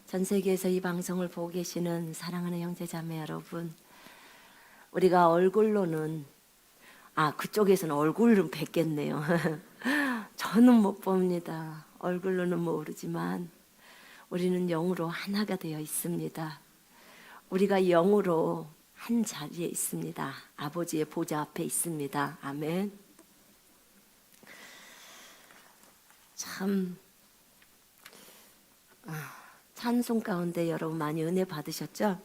전 세계에서 이 방송을 보고 계시는 사랑하는 형제자매 여러분, 우리가 얼굴로는 그쪽에서는 얼굴은 뵙겠네요. 저는 못 봅니다. 얼굴로는 모르지만 우리는 영으로 하나가 되어 있습니다. 우리가 영으로 한 자리에 있습니다. 아버지의 보좌 앞에 있습니다. 아멘. 참 찬송 가운데 여러분 많이 은혜 받으셨죠?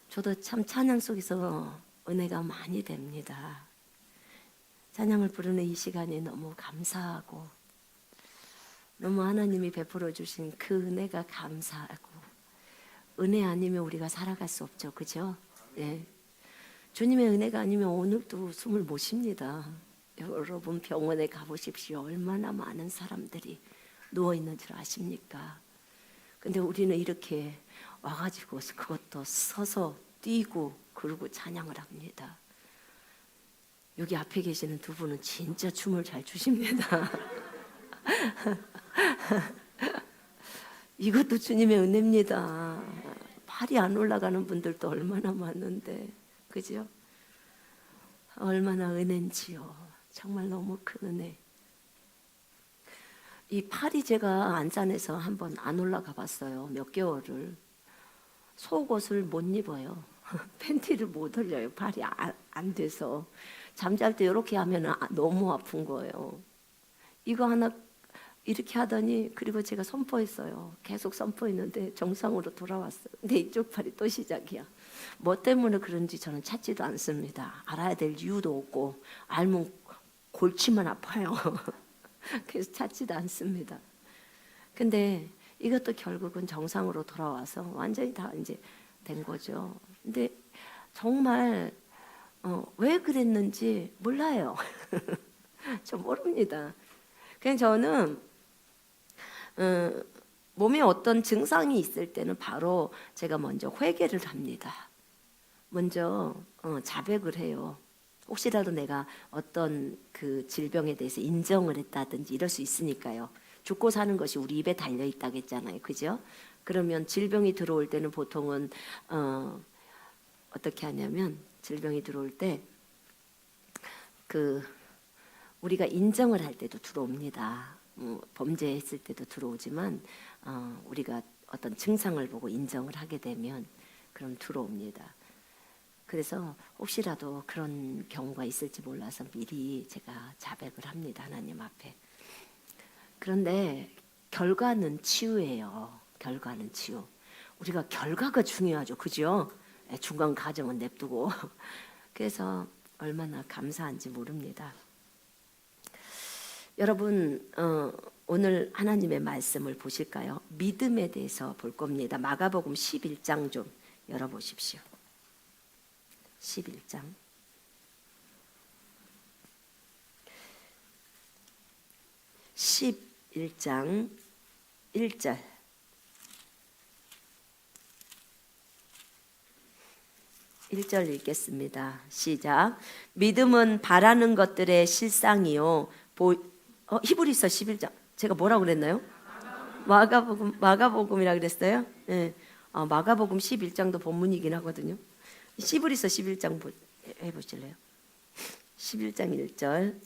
저도 참 찬양 속에서 은혜가 많이 됩니다. 찬양을 부르는 이 시간이 너무 감사하고 너무 하나님이 베풀어 주신 그 은혜가 감사하고, 은혜 아니면 우리가 살아갈 수 없죠. 그죠? 네. 주님의 은혜가 아니면 오늘도 숨을 못 쉽니다. 여러분 병원에 가보십시오. 얼마나 많은 사람들이 누워있는 줄 아십니까? 근데 우리는 이렇게 와가지고 그것도 서서 뛰고 그러고 찬양을 합니다. 여기 앞에 계시는 두 분은 진짜 춤을 잘 추십니다. 이것도 주님의 은혜입니다. 팔이 안 올라가는 분들도 얼마나 많은데, 그죠? 얼마나 은혜인지요. 정말 너무 큰 은혜. 이 팔이 제가 안산에서 한번 안 올라가 봤어요. 몇 개월을. 속옷을 못 입어요. 팬티를 못 올려요. 팔이 안 돼서. 잠잘 때 이렇게 하면 너무 아픈 거예요. 이거 하나 이렇게 하더니, 그리고 제가 선포했어요. 계속 선포했는데 정상으로 돌아왔어요. 근데 이쪽 팔이 또 시작이야. 뭐 때문에 그런지 저는 찾지도 않습니다. 알아야 될 이유도 없고, 알면 골치만 아파요. 그래서 찾지도 않습니다. 근데 이것도 결국은 정상으로 돌아와서 완전히 다 이제 된 거죠. 근데 정말 왜 그랬는지 몰라요. 저 모릅니다. 그냥 저는 몸에 어떤 증상이 있을 때는 바로 제가 먼저 회개를 합니다. 먼저 자백을 해요. 혹시라도 내가 어떤 그 질병에 대해서 인정을 했다든지 이럴 수 있으니까요. 죽고 사는 것이 우리 입에 달려 있다고 했잖아요. 그죠? 그러면 질병이 들어올 때는 보통은 어떻게 하냐면, 질병이 들어올 때 우리가 인정을 할 때도 들어옵니다. 범죄했을 때도 들어오지만 우리가 어떤 증상을 보고 인정을 하게 되면 그럼 들어옵니다. 그래서 혹시라도 그런 경우가 있을지 몰라서 미리 제가 자백을 합니다. 하나님 앞에. 그런데 결과는 치유예요. 결과는 치유. 우리가 결과가 중요하죠. 그죠? 중간 과정은 냅두고. 그래서 얼마나 감사한지 모릅니다. 여러분 오늘 하나님의 말씀을 보실까요? 믿음에 대해서 볼 겁니다. 마가복음 11장 좀 열어보십시오. 11장 11장 1절. 읽겠습니다. 시작. 믿음은 바라는 것들의 실상이요. 히브리서 11장. 제가 뭐라고 그랬나요? 마가복음이라 그랬어요? 네. 마가복음 11장도 본문이긴 하거든요. 히브리서 11장 해보실래요? 11장 1절.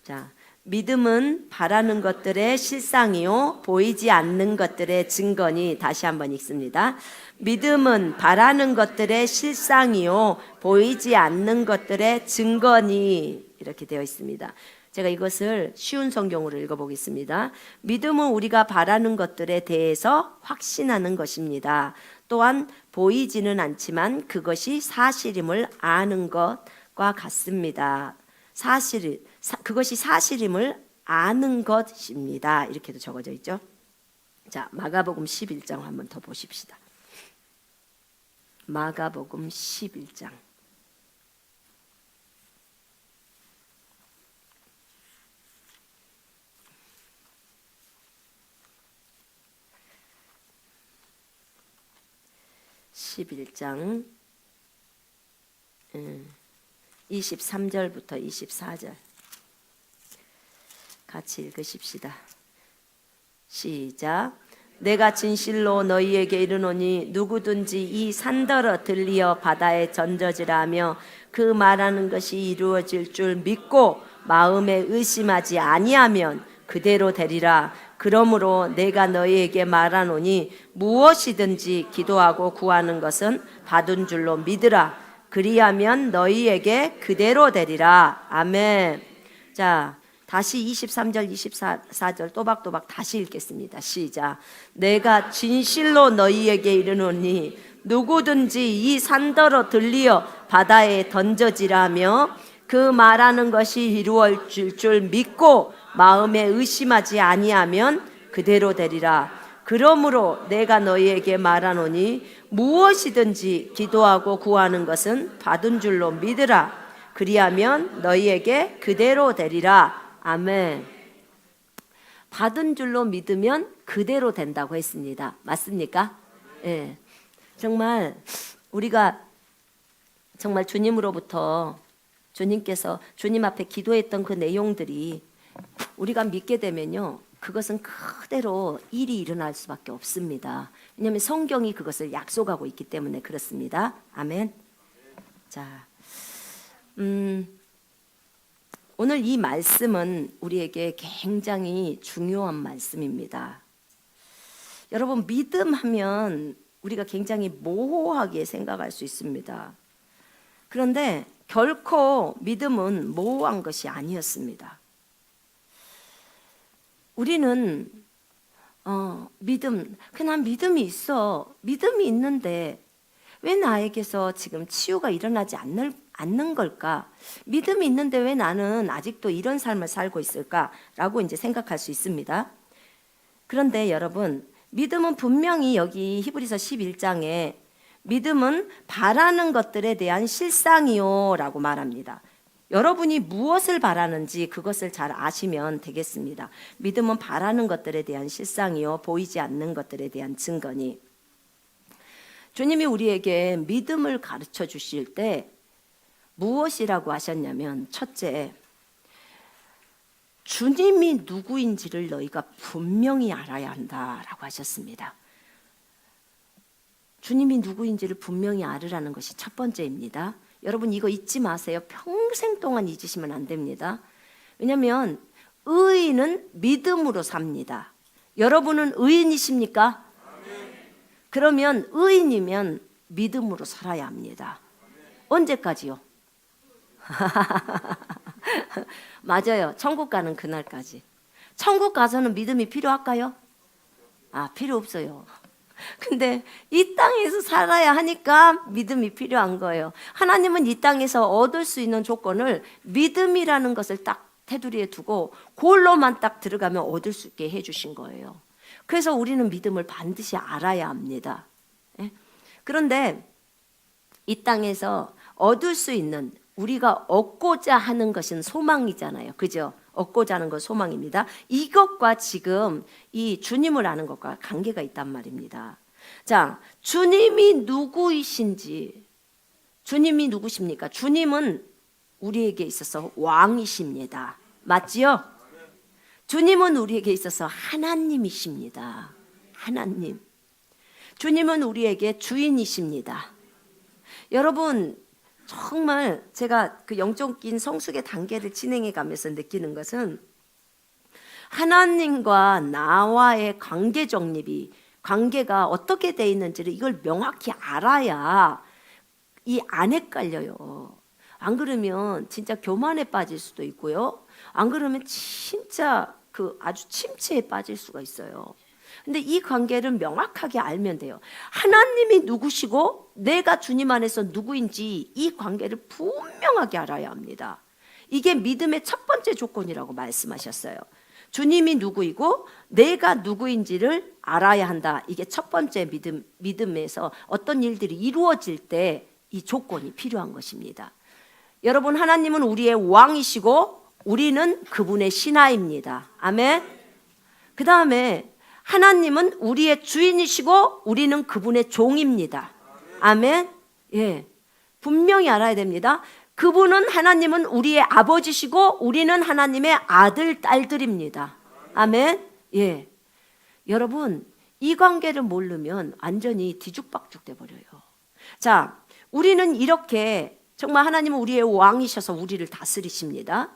자, 믿음은 바라는 것들의 실상이요 보이지 않는 것들의 증거니. 다시 한번 읽습니다. 믿음은 바라는 것들의 실상이요 보이지 않는 것들의 증거니. 이렇게 되어 있습니다. 제가 이것을 쉬운 성경으로 읽어보겠습니다. 믿음은 우리가 바라는 것들에 대해서 확신하는 것입니다. 또한 보이지는 않지만 그것이 사실임을 아는 것과 같습니다. 그것이 사실임을 아는 것입니다. 이렇게도 적어져 있죠. 자, 마가복음 11장 한번 더 보십시다. 마가복음 11장 11장 23절부터 24절 같이 읽으십시다. 시작. 내가 진실로 너희에게 이르노니 누구든지 이 산더러 들리어 바다에 던져지라며 그 말하는 것이 이루어질 줄 믿고 마음에 의심하지 아니하면 그대로 되리라. 그러므로 내가 너희에게 말하노니 무엇이든지 기도하고 구하는 것은 받은 줄로 믿으라. 그리하면 너희에게 그대로 되리라. 아멘. 자, 다시 23절 24절 또박또박 다시 읽겠습니다. 시작. 내가 진실로 너희에게 이르노니 누구든지 이 산더러 들리어 바다에 던져지라며 그 말하는 것이 이루어질 줄 믿고 마음에 의심하지 아니하면 그대로 되리라. 그러므로 내가 너희에게 말하노니 무엇이든지 기도하고 구하는 것은 받은 줄로 믿으라. 그리하면 너희에게 그대로 되리라. 아멘. 받은 줄로 믿으면 그대로 된다고 했습니다. 맞습니까? 예. 정말 우리가 정말 주님으로부터 주님께서 주님 앞에 기도했던 그 내용들이 우리가 믿게 되면요, 그것은 그대로 일이 일어날 수밖에 없습니다. 왜냐하면 성경이 그것을 약속하고 있기 때문에 그렇습니다. 아멘. 자, 오늘 이 말씀은 우리에게 굉장히 중요한 말씀입니다. 여러분, 믿음하면 우리가 굉장히 모호하게 생각할 수 있습니다. 그런데 결코 믿음은 모호한 것이 아니었습니다. 우리는 그냥 믿음이 있어. 믿음이 있는데 왜 나에게서 지금 치유가 일어나지 않는 걸까? 믿음이 있는데 왜 나는 아직도 이런 삶을 살고 있을까라고 이제 생각할 수 있습니다. 그런데 여러분, 믿음은 분명히 여기 히브리서 11장에 믿음은 바라는 것들에 대한 실상이요 라고 말합니다. 여러분이 무엇을 바라는지 그것을 잘 아시면 되겠습니다. 믿음은 바라는 것들에 대한 실상이요 보이지 않는 것들에 대한 증거니. 주님이 우리에게 믿음을 가르쳐 주실 때 무엇이라고 하셨냐면, 첫째, 주님이 누구인지를 너희가 분명히 알아야 한다라고 하셨습니다. 주님이 누구인지를 분명히 알으라는 것이 첫 번째입니다. 여러분, 이거 잊지 마세요. 평생 동안 잊으시면 안 됩니다. 왜냐하면 의인은 믿음으로 삽니다. 여러분은 의인이십니까? 그러면 의인이면 믿음으로 살아야 합니다. 언제까지요? 맞아요. 천국 가는 그날까지. 천국 가서는 믿음이 필요할까요? 필요 없어요. 근데 이 땅에서 살아야 하니까 믿음이 필요한 거예요. 하나님은 이 땅에서 얻을 수 있는 조건을 믿음이라는 것을 딱 테두리에 두고 그걸로만 딱 들어가면 얻을 수 있게 해주신 거예요. 그래서 우리는 믿음을 반드시 알아야 합니다. 그런데 이 땅에서 얻을 수 있는, 우리가 얻고자 하는 것은 소망이잖아요. 그죠? 얻고자 하는 건 소망입니다. 이것과 지금 이 주님을 아는 것과 관계가 있단 말입니다. 자, 주님이 누구이신지, 주님이 누구십니까? 주님은 우리에게 있어서 왕이십니다. 맞지요? 주님은 우리에게 있어서 하나님이십니다. 하나님. 주님은 우리에게 주인이십니다. 여러분, 정말 제가 그 영적인 성숙의 단계를 진행해 가면서 느끼는 것은 하나님과 나와의 관계 정립이, 관계가 어떻게 돼 있는지를 이걸 명확히 알아야 이 안 헷갈려요. 안 그러면 진짜 교만에 빠질 수도 있고요. 안 그러면 진짜 그 아주 침체에 빠질 수가 있어요. 근데 이 관계를 명확하게 알면 돼요. 하나님이 누구시고 내가 주님 안에서 누구인지 이 관계를 분명하게 알아야 합니다. 이게 믿음의 첫 번째 조건이라고 말씀하셨어요. 주님이 누구이고 내가 누구인지를 알아야 한다. 이게 첫 번째 믿음에서 어떤 일들이 이루어질 때 이 조건이 필요한 것입니다. 여러분, 하나님은 우리의 왕이시고 우리는 그분의 신하입니다. 아멘. 그 다음에 하나님은 우리의 주인이시고 우리는 그분의 종입니다. 아멘. 예, 분명히 알아야 됩니다. 그분은, 하나님은 우리의 아버지시고 우리는 하나님의 아들, 딸들입니다. 아멘. 예, 여러분, 이 관계를 모르면 완전히 뒤죽박죽 돼 버려요. 자, 우리는 이렇게 정말 하나님은 우리의 왕이셔서 우리를 다스리십니다.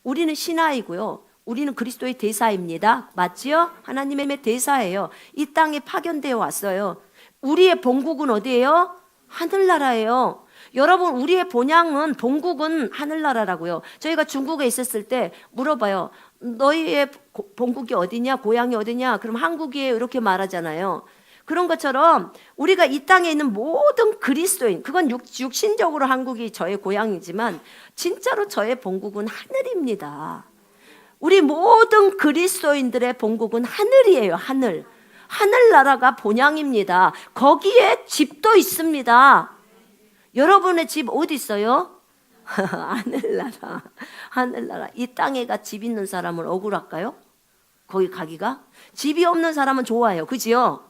우리는 신하이고요. 우리는 그리스도의 대사입니다. 맞지요? 하나님의 대사예요. 이 땅에 파견되어 왔어요. 우리의 본국은 어디예요? 하늘나라예요. 여러분, 우리의 본국은 하늘나라라고요. 저희가 중국에 있었을 때 물어봐요. 너희의 본국이 어디냐? 고향이 어디냐? 그럼 한국이에요. 이렇게 말하잖아요. 그런 것처럼 우리가 이 땅에 있는 모든 그리스도인, 그건 육신적으로 한국이 저의 고향이지만 진짜로 저의 본국은 하늘입니다. 우리 모든 그리스도인들의 본국은 하늘이에요. 하늘. 하늘나라가 본향입니다. 거기에 집도 있습니다. 여러분의 집 어디 있어요? 하늘나라. 하늘나라. 이 땅에가 집 있는 사람은 억울할까요? 거기 가기가? 집이 없는 사람은 좋아요. 그지요?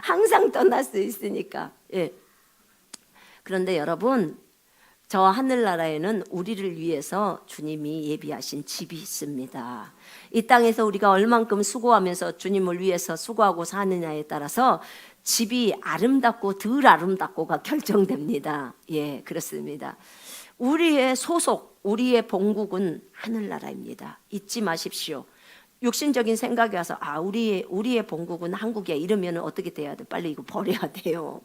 항상 떠날 수 있으니까. 예. 그런데 여러분, 저 하늘나라에는 우리를 위해서 주님이 예비하신 집이 있습니다. 이 땅에서 우리가 얼만큼 수고하면서 주님을 위해서 수고하고 사느냐에 따라서 집이 아름답고 덜 아름답고가 결정됩니다. 예, 그렇습니다. 우리의 소속, 우리의 본국은 하늘나라입니다. 잊지 마십시오. 육신적인 생각이 와서 우리의 본국은 한국이야 이러면 어떻게 돼야 돼? 빨리 이거 버려야 돼요.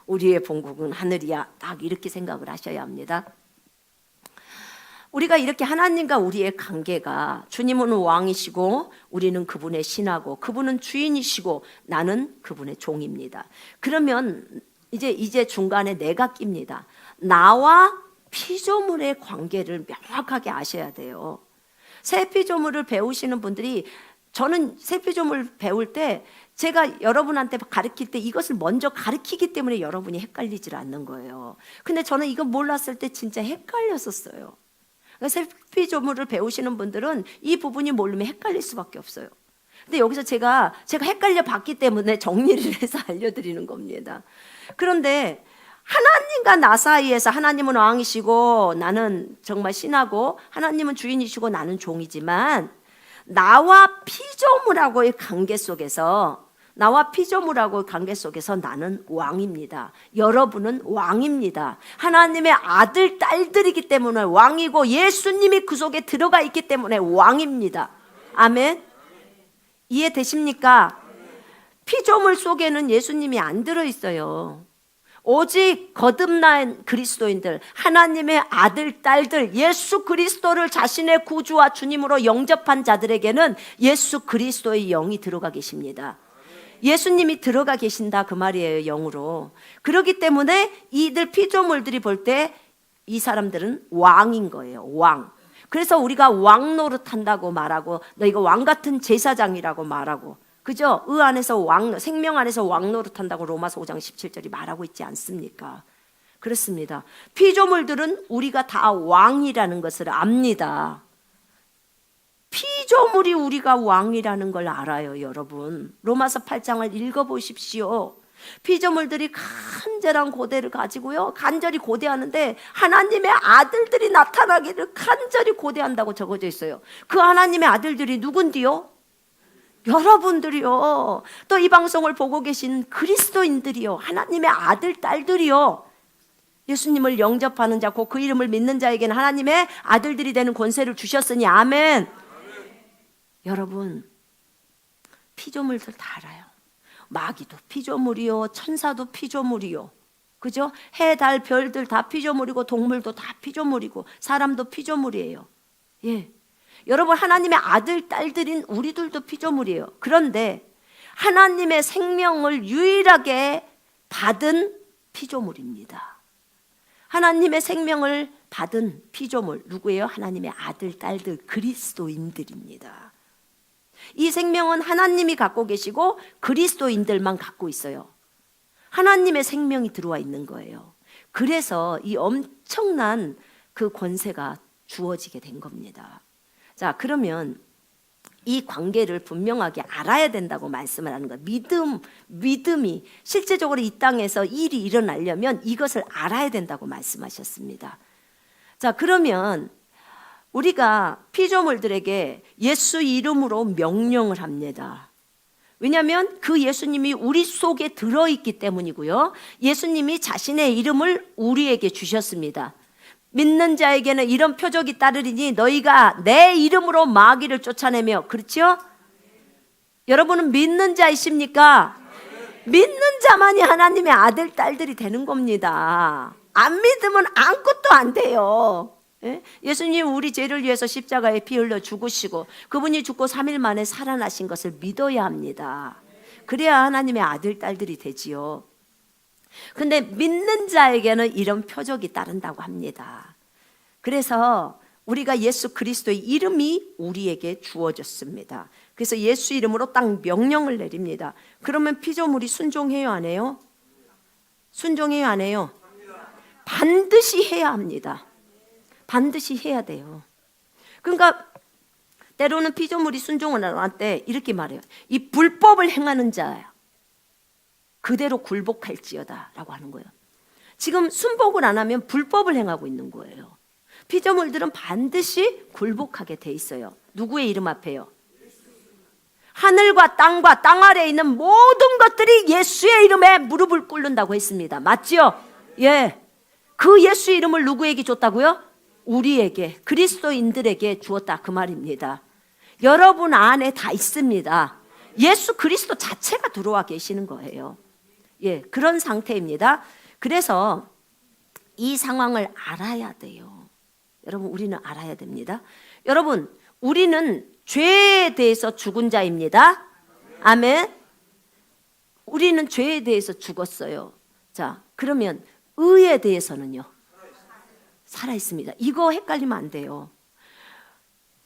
우리의 본국은 하늘이야. 딱 이렇게 생각을 하셔야 합니다. 우리가 이렇게 하나님과 우리의 관계가, 주님은 왕이시고 우리는 그분의 신하고 그분은 주인이시고 나는 그분의 종입니다. 그러면 이제 중간에 내가 낍니다. 나와 피조물의 관계를 명확하게 아셔야 돼요. 새 피조물을 배우시는 분들이, 저는 새 피조물 배울 때 제가 여러분한테 가르칠 때 이것을 먼저 가르치기 때문에 여러분이 헷갈리질 않는 거예요. 근데 저는 이거 몰랐을 때 진짜 헷갈렸었어요. 새 피조물을 배우시는 분들은 이 부분이 모르면 헷갈릴 수밖에 없어요. 근데 여기서 제가 헷갈려 봤기 때문에 정리를 해서 알려드리는 겁니다. 그런데 하나님과 나 사이에서 하나님은 왕이시고 나는 정말 신하고 하나님은 주인이시고 나는 종이지만 나와 피조물하고의 관계 속에서 나는 왕입니다. 여러분은 왕입니다. 하나님의 아들, 딸들이기 때문에 왕이고 예수님이 그 속에 들어가 있기 때문에 왕입니다. 아멘. 이해되십니까? 피조물 속에는 예수님이 안 들어있어요. 오직 거듭난 그리스도인들, 하나님의 아들, 딸들, 예수 그리스도를 자신의 구주와 주님으로 영접한 자들에게는 예수 그리스도의 영이 들어가 계십니다. 예수님이 들어가 계신다 그 말이에요. 영으로. 그렇기 때문에 이들 피조물들이 볼 때 이 사람들은 왕인 거예요. 왕. 그래서 우리가 왕 노릇한다고 말하고 너 이거 왕 같은 제사장이라고 말하고, 그죠? 생명 안에서 왕 노릇한다고 로마서 5장 17절이 말하고 있지 않습니까? 그렇습니다. 피조물들은 우리가 다 왕이라는 것을 압니다. 피조물이 우리가 왕이라는 걸 알아요, 여러분. 로마서 8장을 읽어보십시오. 피조물들이 간절한 고대를 가지고요, 간절히 고대하는데 하나님의 아들들이 나타나기를 간절히 고대한다고 적어져 있어요. 그 하나님의 아들들이 누군디요? 여러분들이요. 또 이 방송을 보고 계신 그리스도인들이요, 하나님의 아들, 딸들이요, 예수님을 영접하는 자, 곧 그 이름을 믿는 자에게는 하나님의 아들들이 되는 권세를 주셨으니 아멘. 여러분, 피조물들 다 알아요. 마귀도 피조물이요, 천사도 피조물이요, 그죠? 해, 달, 별들 다 피조물이고 동물도 다 피조물이고 사람도 피조물이에요. 예, 여러분, 하나님의 아들, 딸들인 우리들도 피조물이에요. 그런데 하나님의 생명을 유일하게 받은 피조물입니다. 하나님의 생명을 받은 피조물 누구예요? 하나님의 아들, 딸들, 그리스도인들입니다. 이 생명은 하나님이 갖고 계시고 그리스도인들만 갖고 있어요. 하나님의 생명이 들어와 있는 거예요. 그래서 이 엄청난 그 권세가 주어지게 된 겁니다. 자, 그러면 이 관계를 분명하게 알아야 된다고 말씀을 하는 거예요. 믿음이 실제적으로 이 땅에서 일이 일어나려면 이것을 알아야 된다고 말씀하셨습니다. 자, 그러면 우리가 피조물들에게 예수 이름으로 명령을 합니다. 왜냐하면 그 예수님이 우리 속에 들어있기 때문이고요. 예수님이 자신의 이름을 우리에게 주셨습니다. 믿는 자에게는 이런 표적이 따르리니 너희가 내 이름으로 마귀를 쫓아내며, 그렇죠? 여러분은 믿는 자이십니까? 믿는 자만이 하나님의 아들, 딸들이 되는 겁니다. 안 믿으면 아무것도 안 돼요. 예? 예수님 우리 죄를 위해서 십자가에 피 흘려 죽으시고 그분이 죽고 3일 만에 살아나신 것을 믿어야 합니다. 그래야 하나님의 아들, 딸들이 되지요. 근데 믿는 자에게는 이런 표적이 따른다고 합니다. 그래서 우리가 예수 그리스도의 이름이 우리에게 주어졌습니다. 그래서 예수 이름으로 딱 명령을 내립니다. 그러면 피조물이 순종해요, 안 해요? 순종해요, 안 해요? 반드시 해야 합니다. 반드시 해야 돼요. 그러니까 때로는 피조물이 순종을 안 할 때 이렇게 말해요. 이 불법을 행하는 자야 그대로 굴복할지어다 라고 하는 거예요. 지금 순복을 안 하면 불법을 행하고 있는 거예요. 피조물들은 반드시 굴복하게 돼 있어요. 누구의 이름 앞에요? 하늘과 땅과 땅 아래에 있는 모든 것들이 예수의 이름에 무릎을 꿇는다고 했습니다. 맞죠? 예. 그 예수 이름을 누구에게 줬다고요? 우리에게, 그리스도인들에게 주었다 그 말입니다. 여러분 안에 다 있습니다. 예수 그리스도 자체가 들어와 계시는 거예요. 예, 그런 상태입니다. 그래서 이 상황을 알아야 돼요. 여러분, 우리는 알아야 됩니다. 여러분, 우리는 죄에 대해서 죽은 자입니다. 아멘. 우리는 죄에 대해서 죽었어요. 자, 그러면 의에 대해서는요? 살아 있습니다. 이거 헷갈리면 안 돼요.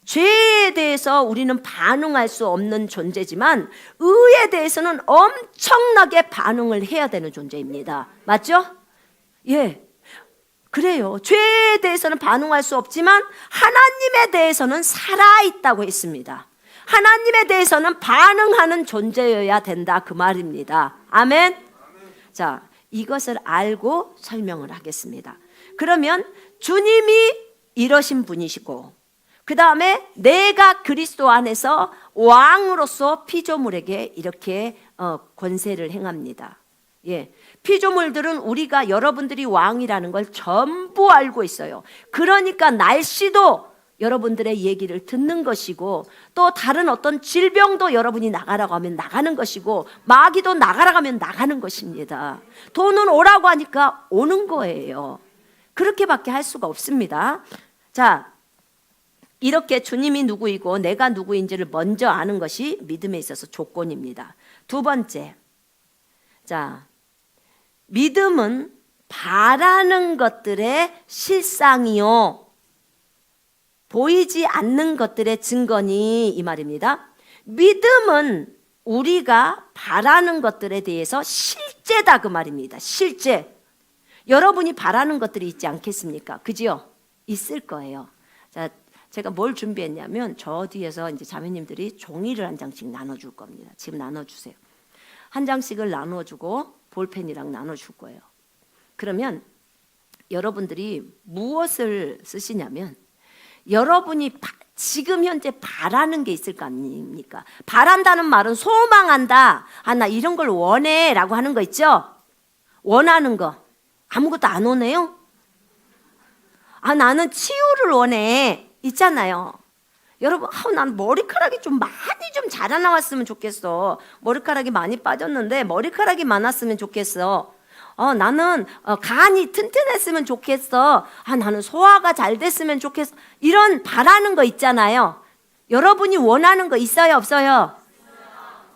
죄에 대해서 우리는 반응할 수 없는 존재지만 의에 대해서는 엄청나게 반응을 해야 되는 존재입니다. 맞죠? 예. 그래요. 죄에 대해서는 반응할 수 없지만 하나님에 대해서는 살아있다고 했습니다. 하나님에 대해서는 반응하는 존재여야 된다 그 말입니다. 아멘. 자, 이것을 알고 설명을 하겠습니다. 그러면 주님이 이러신 분이시고 그 다음에 내가 그리스도 안에서 왕으로서 피조물에게 이렇게 권세를 행합니다. 예, 피조물들은 우리가 여러분들이 왕이라는 걸 전부 알고 있어요. 그러니까 날씨도 여러분들의 얘기를 듣는 것이고 또 다른 어떤 질병도 여러분이 나가라고 하면 나가는 것이고 마귀도 나가라고 하면 나가는 것입니다. 돈은 오라고 하니까 오는 거예요. 그렇게밖에 할 수가 없습니다. 자, 이렇게 주님이 누구이고 내가 누구인지를 먼저 아는 것이 믿음에 있어서 조건입니다. 두 번째, 자, 믿음은 바라는 것들의 실상이요 보이지 않는 것들의 증거니 이 말입니다. 믿음은 우리가 바라는 것들에 대해서 실제다 그 말입니다. 실제. 여러분이 바라는 것들이 있지 않겠습니까? 그지요? 있을 거예요. 자, 제가 뭘 준비했냐면 저 뒤에서 이제 자매님들이 종이를 한 장씩 나눠줄 겁니다. 지금 나눠주세요. 한 장씩을 나눠주고 볼펜이랑 나눠줄 거예요. 그러면 여러분들이 무엇을 쓰시냐면 여러분이 지금 현재 바라는 게 있을 거 아닙니까? 바란다는 말은 소망한다. 아, 나 이런 걸 원해 라고 하는 거 있죠? 원하는 거. 아무것도 안 원해요? 아, 나는 치유를 원해. 있잖아요. 여러분, 난 머리카락이 좀 많이 좀 자라나왔으면 좋겠어. 머리카락이 많이 빠졌는데 머리카락이 많았으면 좋겠어. 나는 간이 튼튼했으면 좋겠어. 나는 소화가 잘 됐으면 좋겠어. 이런 바라는 거 있잖아요. 여러분이 원하는 거 있어요, 없어요?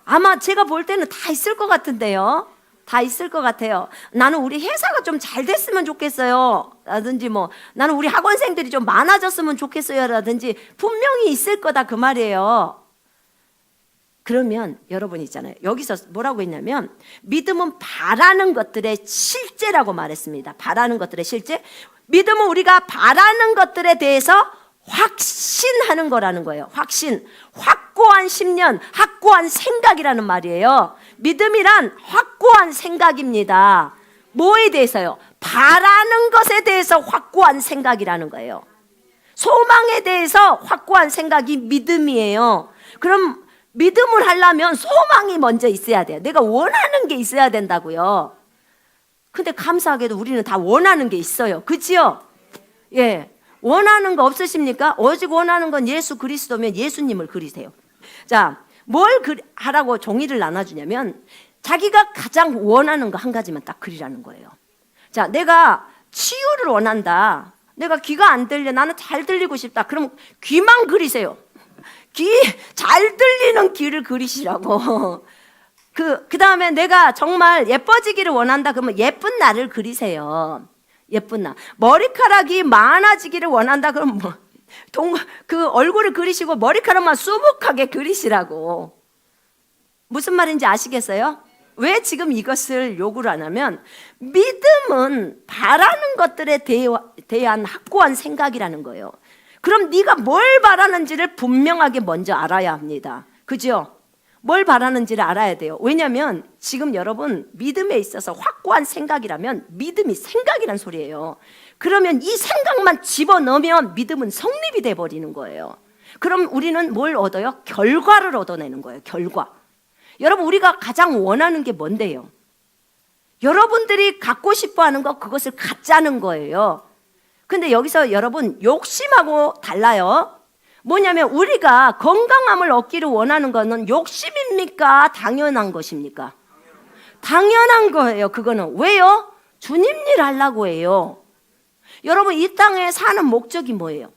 아마 제가 볼 때는 다 있을 것 같은데요. 다 있을 것 같아요. 나는 우리 회사가 좀 잘 됐으면 좋겠어요. 라든지 나는 우리 학원생들이 좀 많아졌으면 좋겠어요. 라든지 분명히 있을 거다 그 말이에요. 그러면 여러분 있잖아요. 여기서 뭐라고 했냐면 믿음은 바라는 것들의 실제라고 말했습니다. 바라는 것들의 실제. 믿음은 우리가 바라는 것들에 대해서 확신하는 거라는 거예요. 확신. 확고한 신념, 확고한 생각이라는 말이에요. 믿음이란 확고한 생각입니다. 뭐에 대해서요? 바라는 것에 대해서 확고한 생각이라는 거예요. 소망에 대해서 확고한 생각이 믿음이에요. 그럼 믿음을 하려면 소망이 먼저 있어야 돼요. 내가 원하는 게 있어야 된다고요. 근데 감사하게도 우리는 다 원하는 게 있어요. 그치요? 예. 원하는 거 없으십니까? 오직 원하는 건 예수 그리스도면 예수님을 그리세요. 자, 뭘 하라고 종이를 나눠주냐면 자기가 가장 원하는 거 한 가지만 딱 그리라는 거예요. 자, 내가 치유를 원한다. 내가 귀가 안 들려. 나는 잘 들리고 싶다. 그럼 귀만 그리세요. 잘 들리는 귀를 그리시라고. 그 다음에 내가 정말 예뻐지기를 원한다. 그러면 예쁜 나를 그리세요. 예쁜 나. 머리카락이 많아지기를 원한다. 그럼 그 얼굴을 그리시고 머리카락만 수북하게 그리시라고. 무슨 말인지 아시겠어요? 왜 지금 이것을 요구를 하냐면 믿음은 바라는 것들에 대한 확고한 생각이라는 거예요. 그럼 네가 뭘 바라는지를 분명하게 먼저 알아야 합니다. 그죠? 뭘 바라는지를 알아야 돼요. 왜냐하면 지금 여러분 믿음에 있어서 확고한 생각이라면 믿음이 생각이란 소리예요. 그러면 이 생각만 집어넣으면 믿음은 성립이 돼버리는 거예요. 그럼 우리는 뭘 얻어요? 결과를 얻어내는 거예요. 결과. 여러분 우리가 가장 원하는 게 뭔데요? 여러분들이 갖고 싶어하는 거 그것을 갖자는 거예요. 근데 여기서 여러분 욕심하고 달라요. 뭐냐면 우리가 건강함을 얻기를 원하는 거는 욕심입니까? 당연한 것입니까? 당연한 거예요. 그거는 왜요? 주님 일 하려고 해요. 여러분 이 땅에 사는 목적이 뭐예요?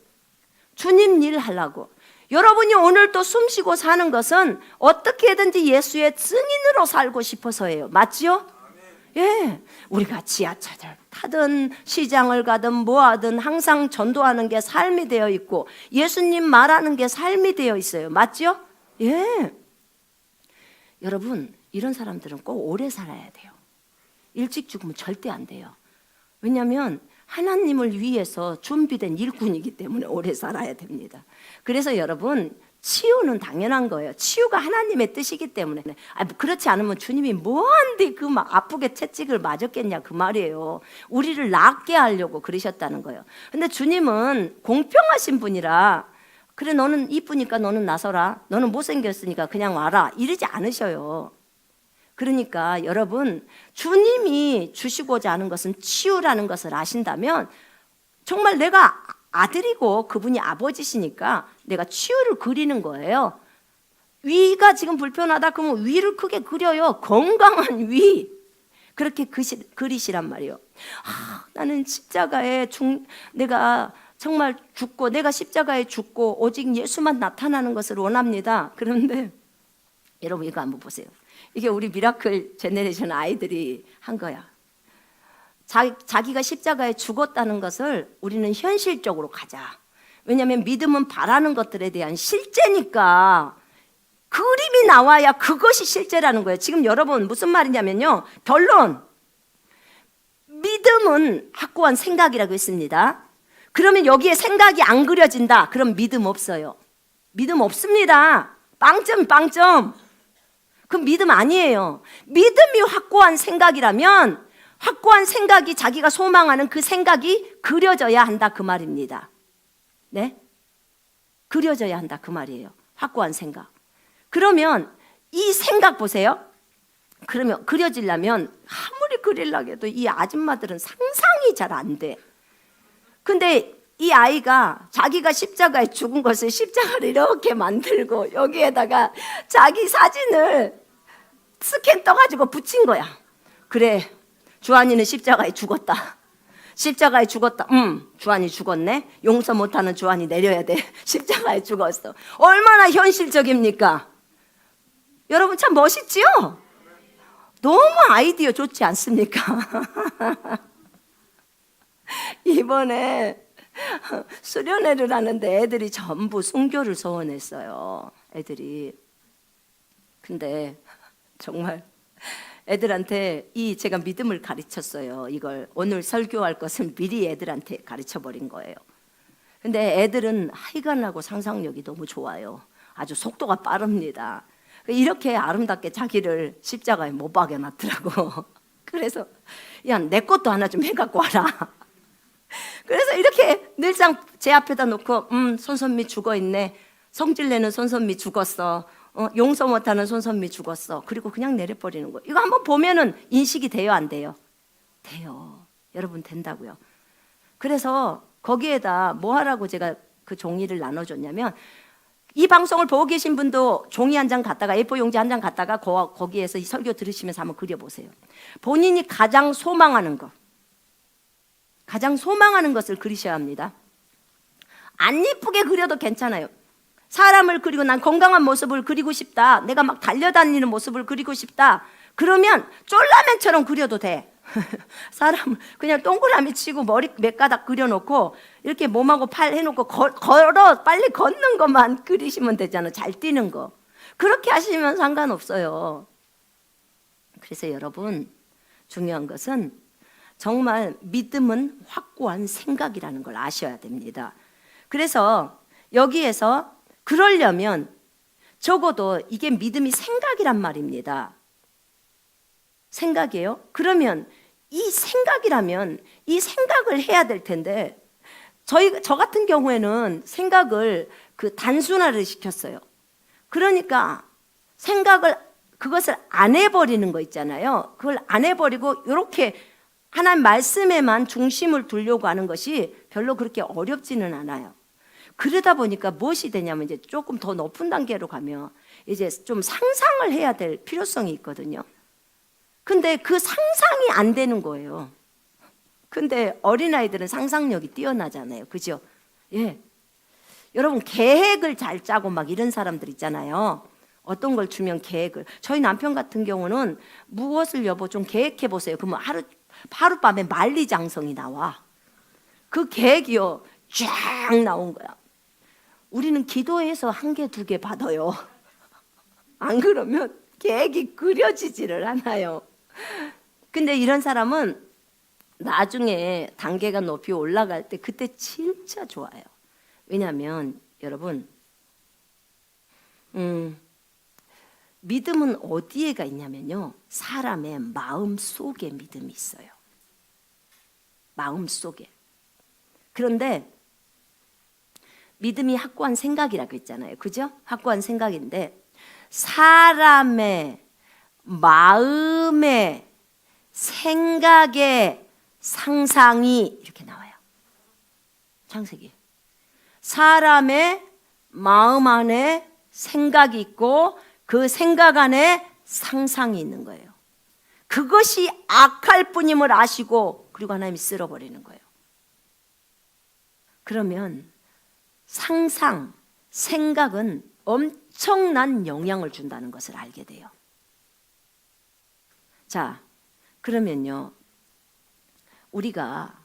주님 일 하려고. 여러분이 오늘 또 숨쉬고 사는 것은 어떻게든지 예수의 증인으로 살고 싶어서예요. 맞지요? 예, 우리가 지하철을 타든 시장을 가든 뭐 하든 항상 전도하는 게 삶이 되어 있고 예수님 말하는 게 삶이 되어 있어요. 맞죠? 예. 여러분 이런 사람들은 꼭 오래 살아야 돼요. 일찍 죽으면 절대 안 돼요. 왜냐하면 하나님을 위해서 준비된 일꾼이기 때문에 오래 살아야 됩니다. 그래서 여러분 치유는 당연한 거예요. 치유가 하나님의 뜻이기 때문에. 그렇지 않으면 주님이 뭐한데 그 막 아프게 채찍을 맞았겠냐 그 말이에요. 우리를 낫게 하려고 그러셨다는 거예요. 근데 주님은 공평하신 분이라 그래 너는 이쁘니까 너는 나서라. 너는 못생겼으니까 그냥 와라. 이러지 않으셔요. 그러니까 여러분 주님이 주시고자 하는 것은 치유라는 것을 아신다면 정말 내가 아들이고 그분이 아버지시니까 내가 치유를 그리는 거예요. 위가 지금 불편하다 그러면 위를 크게 그려요. 건강한 위. 그렇게 그리시란 말이에요. 나는 십자가에 내가 정말 죽고 내가 십자가에 죽고 오직 예수만 나타나는 것을 원합니다. 그런데 여러분 이거 한번 보세요. 이게 우리 미라클 제너레이션 아이들이 한 거야. 자기가 십자가에 죽었다는 것을 우리는 현실적으로 가자. 왜냐하면 믿음은 바라는 것들에 대한 실제니까 그림이 나와야 그것이 실제라는 거예요. 지금 여러분 무슨 말이냐면요. 결론. 믿음은 확고한 생각이라고 했습니다. 그러면 여기에 생각이 안 그려진다. 그럼 믿음 없어요. 믿음 없습니다. 빵점. 그럼 믿음 아니에요. 믿음이 확고한 생각이라면 확고한 생각이 자기가 소망하는 그 생각이 그려져야 한다 그 말입니다. 네? 그려져야 한다 그 말이에요. 확고한 생각. 그러면 이 생각 보세요. 그러면 그려지려면 아무리 그리려고 해도 이 아줌마들은 상상이 잘 안 돼. 근데 이 아이가 자기가 십자가에 죽은 것을 십자가를 이렇게 만들고 여기에다가 자기 사진을 스캔 떠가지고 붙인 거야. 그래, 주한이는 십자가에 죽었다. 십자가에 죽었다. 주한이 죽었네. 용서 못하는 주한이 내려야 돼. 십자가에 죽었어. 얼마나 현실적입니까? 여러분 참 멋있지요? 너무 아이디어 좋지 않습니까? 이번에 수련회를 하는데 애들이 전부 순교를 소원했어요. 애들이. 근데 정말 애들한테 제가 믿음을 가르쳤어요. 이걸 오늘 설교할 것은 미리 애들한테 가르쳐버린 거예요. 근데 애들은 하이관하고 상상력이 너무 좋아요. 아주 속도가 빠릅니다. 이렇게 아름답게 자기를 십자가에 못 박여놨더라고. 그래서 야, 내 것도 하나 좀 해갖고 와라. 그래서 이렇게 늘상 제 앞에다 놓고 손선미 죽어있네. 성질내는 손선미 죽었어. 용서 못하는 손선미 죽었어. 그리고 그냥 내려버리는 거. 이거 한번 보면은 인식이 돼요, 안 돼요? 돼요. 여러분, 된다고요. 그래서 거기에다 뭐 하라고 제가 그 종이를 나눠줬냐면, 이 방송을 보고 계신 분도 종이 한 장 갖다가 A4 용지 한 장 갖다가 거기에서 이 설교 들으시면서 한번 그려보세요. 본인이 가장 소망하는 것, 가장 소망하는 것을 그리셔야 합니다. 안 이쁘게 그려도 괜찮아요. 사람을 그리고 난 건강한 모습을 그리고 싶다, 내가 막 달려다니는 모습을 그리고 싶다, 그러면 쫄라맨처럼 그려도 돼. 사람을 그냥 동그라미 치고 머리 몇 가닥 그려놓고 이렇게 몸하고 팔 해놓고 걸어 빨리 걷는 것만 그리시면 되잖아. 잘 뛰는 거. 그렇게 하시면 상관없어요. 그래서 여러분, 중요한 것은 정말 믿음은 확고한 생각이라는 걸 아셔야 됩니다. 그래서 여기에서 그러려면 적어도 이게 믿음이 생각이란 말입니다. 생각이에요? 그러면 이 생각이라면 이 생각을 해야 될 텐데, 저 같은 경우에는 생각을 그 단순화를 시켰어요. 그러니까 그것을 안 해버리는 거 있잖아요. 그걸 안 해버리고 이렇게 하나님 말씀에만 중심을 두려고 하는 것이 별로 그렇게 어렵지는 않아요. 그러다 보니까 무엇이 되냐면, 이제 조금 더 높은 단계로 가면 이제 좀 상상을 해야 될 필요성이 있거든요. 근데 그 상상이 안 되는 거예요. 근데 어린아이들은 상상력이 뛰어나잖아요. 그죠? 예. 여러분, 계획을 잘 짜고 막 이런 사람들 있잖아요. 어떤 걸 주면 계획을. 저희 남편 같은 경우는 무엇을 여보 좀 계획해 보세요. 그러면 하룻밤에 만리장성이 나와. 그 계획이요, 쫙 나온 거야. 우리는 기도해서 한 개, 두 개 받아요. 안 그러면 계획이 그려지지를 않아요. 근데 이런 사람은 나중에 단계가 높이 올라갈 때 그때 진짜 좋아요. 왜냐하면 여러분, 믿음은 어디에가 있냐면요, 사람의 마음 속에 믿음이 있어요. 마음 속에. 그런데 믿음이 확고한 생각이라고 했잖아요. 그죠? 확고한 생각인데, 사람의 마음의 생각의 상상이 이렇게 나와요. 창세기. 사람의 마음 안에 생각이 있고 그 생각 안에 상상이 있는 거예요. 그것이 악할 뿐임을 아시고 그리고 하나님이 쓸어버리는 거예요. 그러면 상상, 생각은 엄청난 영향을 준다는 것을 알게 돼요. 자, 그러면요, 우리가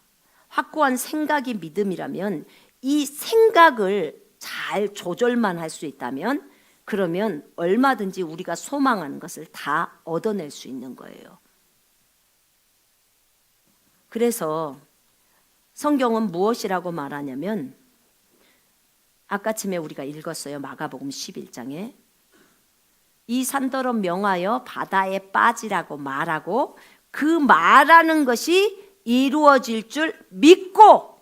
확고한 생각이 믿음이라면 이 생각을 잘 조절만 할 수 있다면, 그러면 얼마든지 우리가 소망하는 것을 다 얻어낼 수 있는 거예요. 그래서 성경은 무엇이라고 말하냐면, 아까쯤에 우리가 읽었어요. 마가복음 11장에 이 산더러 명하여 바다에 빠지라고 말하고 그 말하는 것이 이루어질 줄 믿고,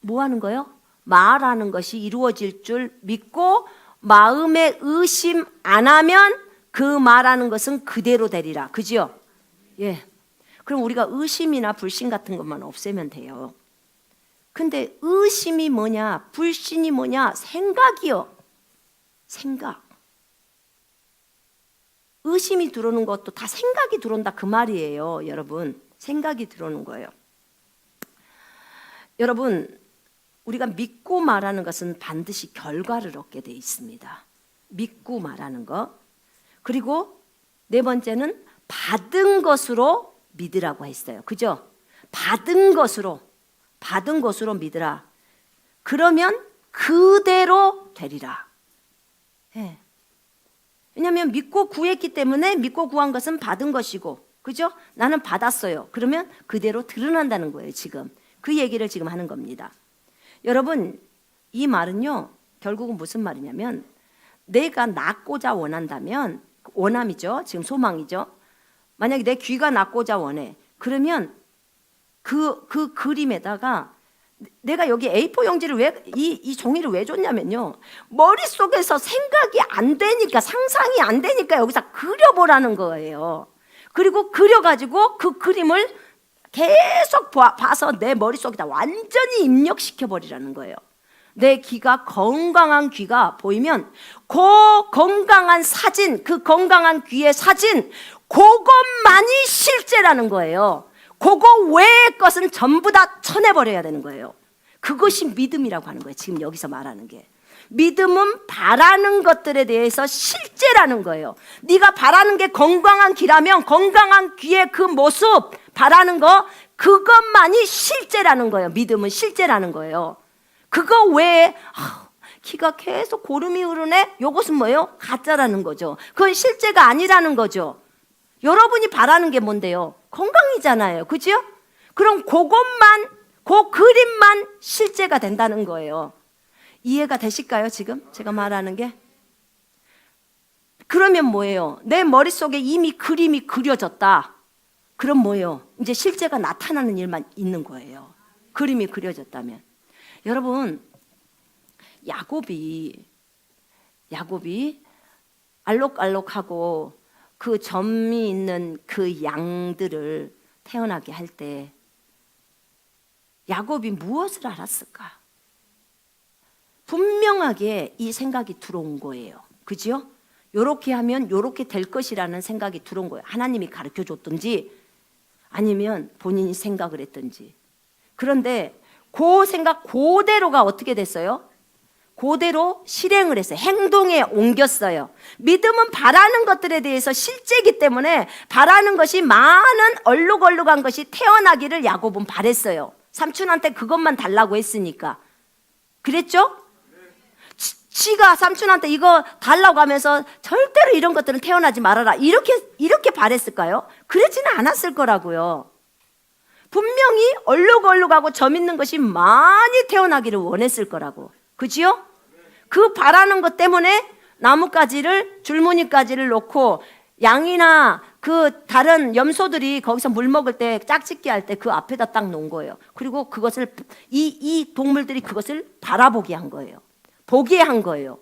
뭐 하는 거예요? 말하는 것이 이루어질 줄 믿고 마음에 의심 안 하면 그 말하는 것은 그대로 되리라. 그죠? 예. 그럼 우리가 의심이나 불신 같은 것만 없애면 돼요. 근데 의심이 뭐냐, 불신이 뭐냐? 생각이요. 생각. 의심이 들어오는 것도 다 생각이 들어온다 그 말이에요. 여러분, 생각이 들어오는 거예요. 여러분, 우리가 믿고 말하는 것은 반드시 결과를 얻게 돼 있습니다. 믿고 말하는 것. 그리고 네 번째는 받은 것으로 믿으라고 했어요. 그죠? 받은 것으로 믿으라. 그러면 그대로 되리라. 예. 왜냐하면 믿고 구했기 때문에, 믿고 구한 것은 받은 것이고, 그죠? 나는 받았어요. 그러면 그대로 드러난다는 거예요. 지금 그 얘기를 지금 하는 겁니다. 여러분, 이 말은요, 결국은 무슨 말이냐면, 내가 낳고자 원한다면, 원함이죠. 지금 소망이죠. 만약에 내 귀가 낳고자 원해. 그러면 그 그림에다가 내가 여기 A4 용지를 이 종이를 왜 줬냐면요, 머릿속에서 생각이 안 되니까, 상상이 안 되니까 여기서 그려보라는 거예요. 그리고 그려가지고 그 그림을 계속 봐서 내 머릿속에다 완전히 입력시켜 버리라는 거예요. 내 귀가, 건강한 귀가 보이면 그 건강한 사진, 그 건강한 귀의 사진, 그것만이 실제라는 거예요. 그거 외의 것은 전부 다 쳐내버려야 되는 거예요. 그것이 믿음이라고 하는 거예요. 지금 여기서 말하는 게. 믿음은 바라는 것들에 대해서 실제라는 거예요. 네가 바라는 게 건강한 귀라면 건강한 귀의 그 모습, 바라는 거, 그것만이 실제라는 거예요. 믿음은 실제라는 거예요. 그거 외에 키가 계속 고름이 흐르네? 이것은 뭐예요? 가짜라는 거죠. 그건 실제가 아니라는 거죠. 여러분이 바라는 게 뭔데요? 건강이잖아요. 그죠? 그럼 그것만, 그 그림만 실제가 된다는 거예요. 이해가 되실까요? 지금 제가 말하는 게? 그러면 뭐예요? 내 머릿속에 이미 그림이 그려졌다. 그럼 뭐예요? 이제 실제가 나타나는 일만 있는 거예요. 그림이 그려졌다면. 여러분, 야곱이 알록알록하고 그 점이 있는 그 양들을 태어나게 할 때 야곱이 무엇을 알았을까? 분명하게 이 생각이 들어온 거예요. 그죠? 요렇게 하면 요렇게 될 것이라는 생각이 들어온 거예요. 하나님이 가르쳐 줬든지 아니면 본인이 생각을 했든지. 그런데 그 생각 그대로가 어떻게 됐어요? 그대로 실행을 했어요. 행동에 옮겼어요. 믿음은 바라는 것들에 대해서 실제이기 때문에 바라는 것이 많은 얼룩얼룩한 것이 태어나기를 야곱은 바랬어요. 삼촌한테 그것만 달라고 했으니까. 그랬죠? 지가 삼촌한테 이거 달라고 하면서 절대로 이런 것들은 태어나지 말아라, 이렇게 바랬을까요? 그러지는 않았을 거라고요. 분명히 얼룩얼룩하고 점 있는 것이 많이 태어나기를 원했을 거라고. 그지요? 그 바라는 것 때문에 나뭇가지를, 줄무늬가지를 놓고 양이나 그 다른 염소들이 거기서 물 먹을 때, 짝짓기 할 때 그 앞에다 딱 놓은 거예요. 그리고 그것을 이 동물들이 그것을 바라보게 한 거예요. 보게 한 거예요.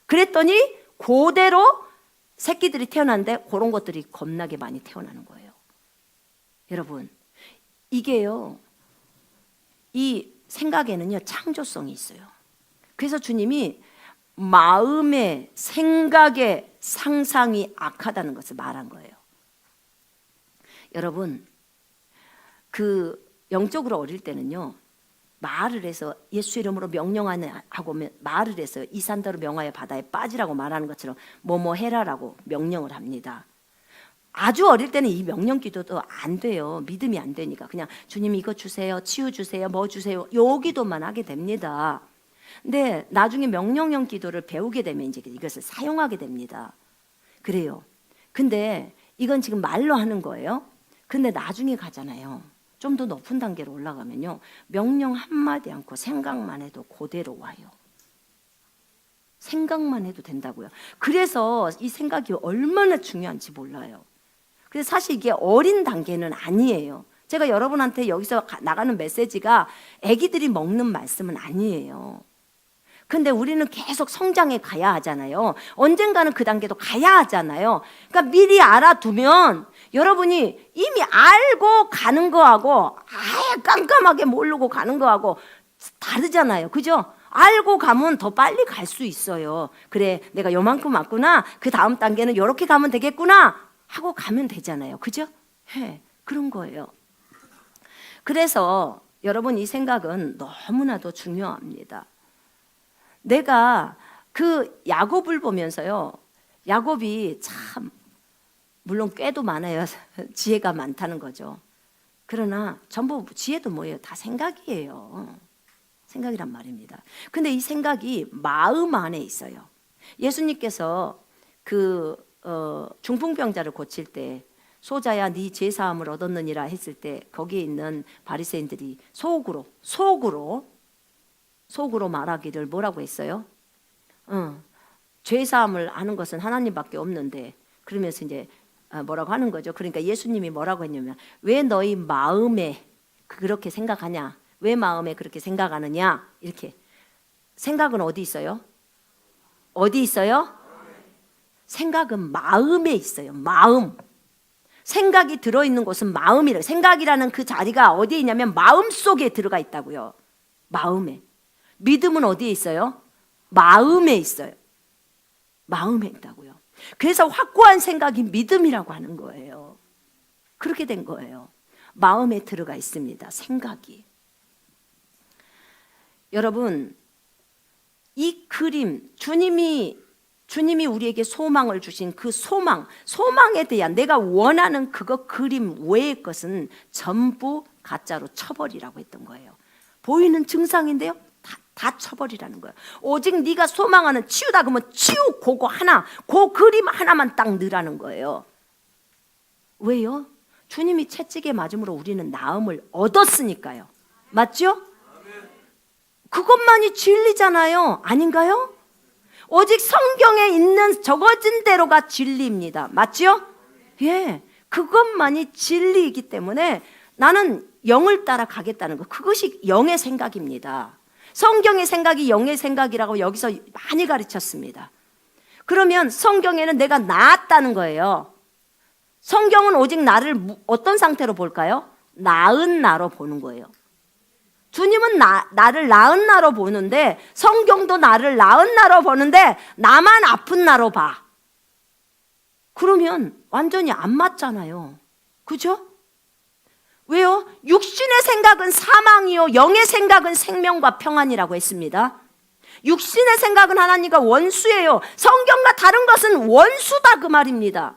그랬더니 그대로 새끼들이 태어났는데 그런 것들이 겁나게 많이 태어나는 거예요. 여러분, 이게요, 이 생각에는요 창조성이 있어요. 그래서 주님이 마음의, 생각의 상상이 악하다는 것을 말한 거예요. 여러분, 그 영적으로 어릴 때는요, 말을 해서 예수 이름으로 명령하고 말을 해서 이 산더러 명하여 바다에 빠지라고 말하는 것처럼 뭐뭐 해라라고 명령을 합니다. 아주 어릴 때는 이 명령 기도도 안 돼요. 믿음이 안 되니까 그냥 주님 이거 주세요, 치유 주세요, 뭐 주세요, 요 기도만 하게 됩니다. 근데 나중에 명령형 기도를 배우게 되면 이제 이것을 사용하게 됩니다. 그래요. 근데 이건 지금 말로 하는 거예요. 근데 나중에 가잖아요. 좀 더 높은 단계로 올라가면요, 명령 한마디 않고 생각만 해도 그대로 와요. 생각만 해도 된다고요. 그래서 이 생각이 얼마나 중요한지 몰라요. 그래서 사실 이게 어린 단계는 아니에요. 제가 여러분한테 여기서 나가는 메시지가 아기들이 먹는 말씀은 아니에요. 근데 우리는 계속 성장해 가야 하잖아요. 언젠가는 그 단계도 가야 하잖아요. 그러니까 미리 알아두면 여러분이 이미 알고 가는 거하고 아예 깜깜하게 모르고 가는 거하고 다르잖아요. 그죠? 알고 가면 더 빨리 갈 수 있어요. 그래, 내가 요만큼 왔구나, 그 다음 단계는 요렇게 가면 되겠구나 하고 가면 되잖아요. 그죠? 그런 거예요. 그래서 여러분, 이 생각은 너무나도 중요합니다. 내가 그 야곱을 보면서요, 야곱이 참 물론 꾀도 많아요. 지혜가 많다는 거죠. 그러나 전부 지혜도 뭐예요? 다 생각이에요. 생각이란 말입니다. 근데 이 생각이 마음 안에 있어요. 예수님께서 그 중풍병자를 고칠 때 소자야 네 죄사함을 얻었느니라 했을 때 거기에 있는 바리새인들이 속으로 말하기를 뭐라고 했어요? 죄사함을 아는 것은 하나님밖에 없는데, 그러면서 이제 뭐라고 하는 거죠. 그러니까 예수님이 뭐라고 했냐면, 왜 너희 마음에 그렇게 생각하냐? 왜 마음에 그렇게 생각하느냐? 이렇게. 생각은 어디 있어요? 어디 있어요? 생각은 마음에 있어요. 마음. 생각이 들어있는 곳은 마음이래요. 생각이라는 그 자리가 어디에 있냐면 마음 속에 들어가 있다고요. 마음에. 믿음은 어디에 있어요? 마음에 있어요. 마음에 있다고요. 그래서 확고한 생각이 믿음이라고 하는 거예요. 그렇게 된 거예요. 마음에 들어가 있습니다. 생각이. 여러분, 이 그림, 주님이 우리에게 소망을 주신 그 소망에 대한 내가 원하는 그거 그림 외의 것은 전부 가짜로 쳐버리라고 했던 거예요. 보이는 증상인데요, 다 쳐버리라는 거예요. 오직 네가 소망하는 치유다 그러면 치유 그거 하나, 그 그림 하나만 딱 넣으라는 거예요. 왜요? 주님이 채찍에 맞음으로 우리는 나음을 얻었으니까요. 맞죠? 그것만이 진리잖아요. 아닌가요? 오직 성경에 있는 적어진 대로가 진리입니다. 맞죠? 예, 그것만이 진리이기 때문에 나는 영을 따라 가겠다는 것, 그것이 영의 생각입니다. 성경의 생각이 영의 생각이라고 여기서 많이 가르쳤습니다. 그러면 성경에는 내가 나았다는 거예요. 성경은 오직 나를 어떤 상태로 볼까요? 나은 나로 보는 거예요. 주님은 나를 나은 나로 보는데, 성경도 나를 나은 나로 보는데 나만 아픈 나로 봐. 그러면 완전히 안 맞잖아요. 그죠? 왜요? 육신의 생각은 사망이요 영의 생각은 생명과 평안이라고 했습니다. 육신의 생각은 하나님과 원수예요. 성경과 다른 것은 원수다 그 말입니다.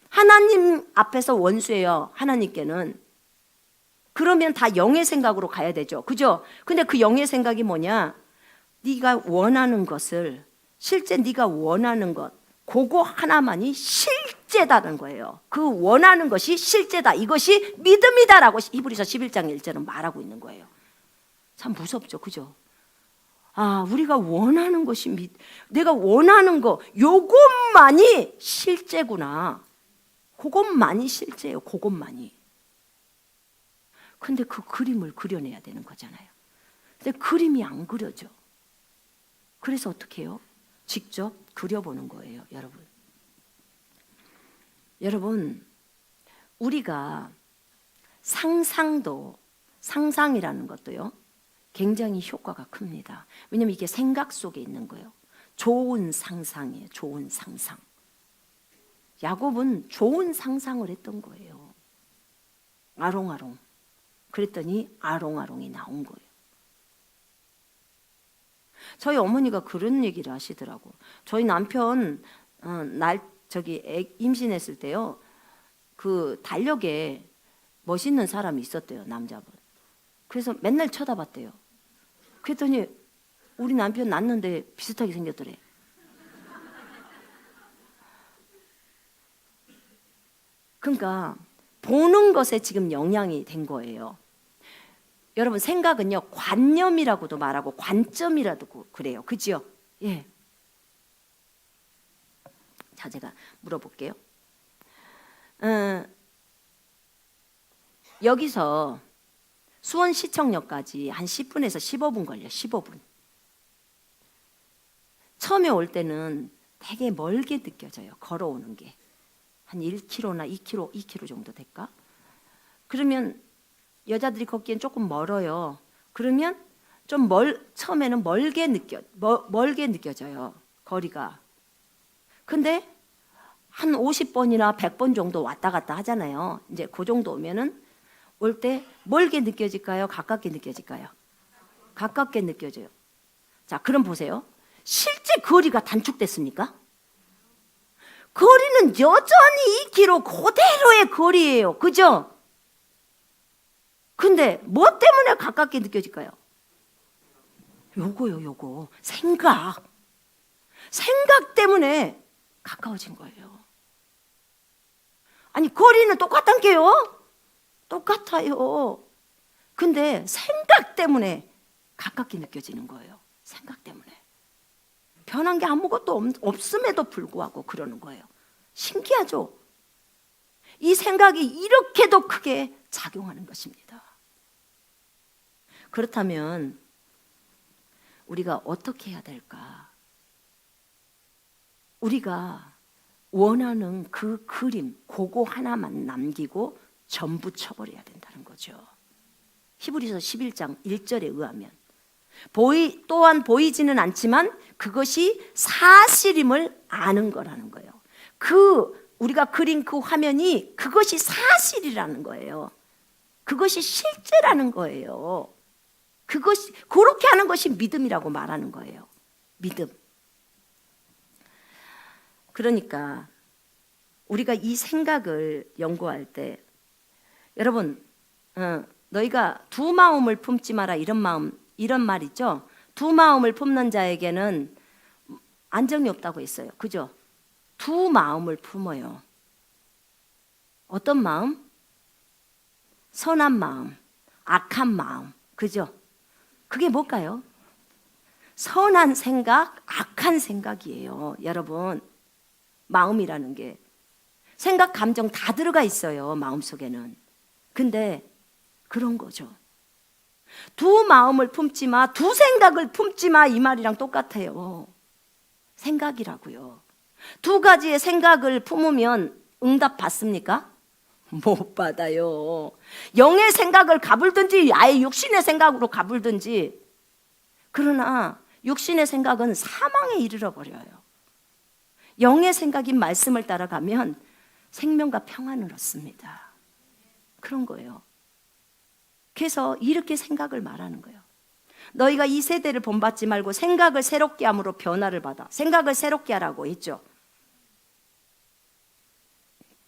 하나님 앞에서 원수예요. 하나님께는. 그러면 다 영의 생각으로 가야 되죠. 그죠? 근데 그 영의 생각이 뭐냐? 네가 원하는 것을, 실제 네가 원하는 것, 그거 하나만이 실제다는 거예요. 그 원하는 것이 실제다. 이것이 믿음이다라고 히브리서 11장 1절은 말하고 있는 거예요. 참 무섭죠. 그죠? 아, 우리가 원하는 것이 내가 원하는 거, 요것만이 실제구나. 그것만이 실제예요. 그것만이. 근데 그 그림을 그려내야 되는 거잖아요. 근데 그림이 안 그려져. 그래서 어떻게 해요? 직접 그려보는 거예요, 여러분. 여러분, 우리가 상상이라는 것도요, 굉장히 효과가 큽니다. 왜냐하면 이게 생각 속에 있는 거예요. 좋은 상상이에요, 좋은 상상. 야곱은 좋은 상상을 했던 거예요. 아롱아롱. 그랬더니 아롱아롱이 나온 거예요. 저희 어머니가 그런 얘기를 하시더라고. 저희 남편 임신했을 때요, 그 달력에 멋있는 사람이 있었대요, 남자분. 그래서 맨날 쳐다봤대요. 그랬더니 우리 남편 낳는데 비슷하게 생겼더래. 그러니까 보는 것에 지금 영향이 된 거예요. 여러분, 생각은요, 관념이라고도 말하고 관점이라도 그래요. 그죠? 예. 자, 제가 물어볼게요. 여기서 수원시청역까지 한 10분에서 15분 걸려요. 15분. 처음에 올 때는 되게 멀게 느껴져요. 걸어오는 게. 한 1km나 2km 정도 될까? 그러면 여자들이 걷기엔 조금 멀어요. 그러면 좀 처음에는 멀게 느껴져요. 거리가. 근데 한 50번이나 100번 정도 왔다 갔다 하잖아요. 이제 그 정도 오면은 올 때 멀게 느껴질까요? 가깝게 느껴질까요? 가깝게 느껴져요. 자, 그럼 보세요. 실제 거리가 단축됐습니까? 거리는 여전히 2km 그대로의 거리예요. 그죠? 근데 뭐 때문에 가깝게 느껴질까요? 요거 생각 때문에 가까워진 거예요. 아니, 거리는 똑같단 게요? 똑같아요. 근데 생각 때문에 가깝게 느껴지는 거예요. 생각 때문에. 변한 게 아무것도 없음에도 불구하고 그러는 거예요. 신기하죠? 이 생각이 이렇게도 크게 작용하는 것입니다. 그렇다면 우리가 어떻게 해야 될까? 우리가 원하는 그 그림, 그거 하나만 남기고 전부 쳐버려야 된다는 거죠. 히브리서 11장 1절에 의하면 또한 보이지는 않지만 그것이 사실임을 아는 거라는 거예요. 우리가 그린 그 화면이 그것이 사실이라는 거예요. 그것이 실제라는 거예요. 그렇게 하는 것이 믿음이라고 말하는 거예요. 믿음. 그러니까 우리가 이 생각을 연구할 때, 여러분, 너희가 두 마음을 품지 마라, 이런 말 있죠. 두 마음을 품는 자에게는 안정이 없다고 했어요. 그죠? 두 마음을 품어요. 어떤 마음? 선한 마음, 악한 마음. 그죠? 그게 뭘까요? 선한 생각, 악한 생각이에요. 여러분, 마음이라는 게 생각, 감정 다 들어가 있어요. 마음속에는. 근데 그런 거죠. 두 마음을 품지 마, 두 생각을 품지 마, 이 말이랑 똑같아요. 생각이라고요. 두 가지의 생각을 품으면 응답 받습니까? 못 받아요. 영의 생각을 가불든지 아예 육신의 생각으로 가불든지. 그러나 육신의 생각은 사망에 이르러 버려요. 영의 생각인 말씀을 따라가면 생명과 평안을 얻습니다. 그런 거예요. 그래서 이렇게 생각을 말하는 거예요. 너희가 이 세대를 본받지 말고 생각을 새롭게 함으로 변화를 받아. 생각을 새롭게 하라고 했죠.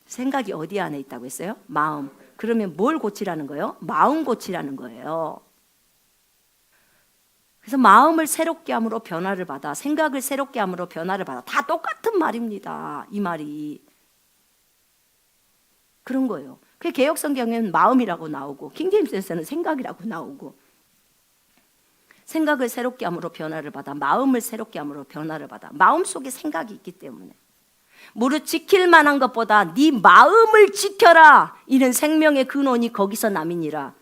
생각이 어디 안에 있다고 했어요? 마음. 그러면 뭘 고치라는 거예요? 마음 고치라는 거예요. 그래서 마음을 새롭게 함으로 변화를 받아. 생각을 새롭게 함으로 변화를 받아. 다 똑같은 말입니다. 이 말이. 그런 거예요. 그 개역성경에는 마음이라고 나오고 킹제임스에서는 생각이라고 나오고, 생각을 새롭게 함으로 변화를 받아. 마음을 새롭게 함으로 변화를 받아. 마음속에 생각이 있기 때문에 무릇 지킬 만한 것보다 네 마음을 지켜라. 이는 생명의 근원이 거기서 남이니라.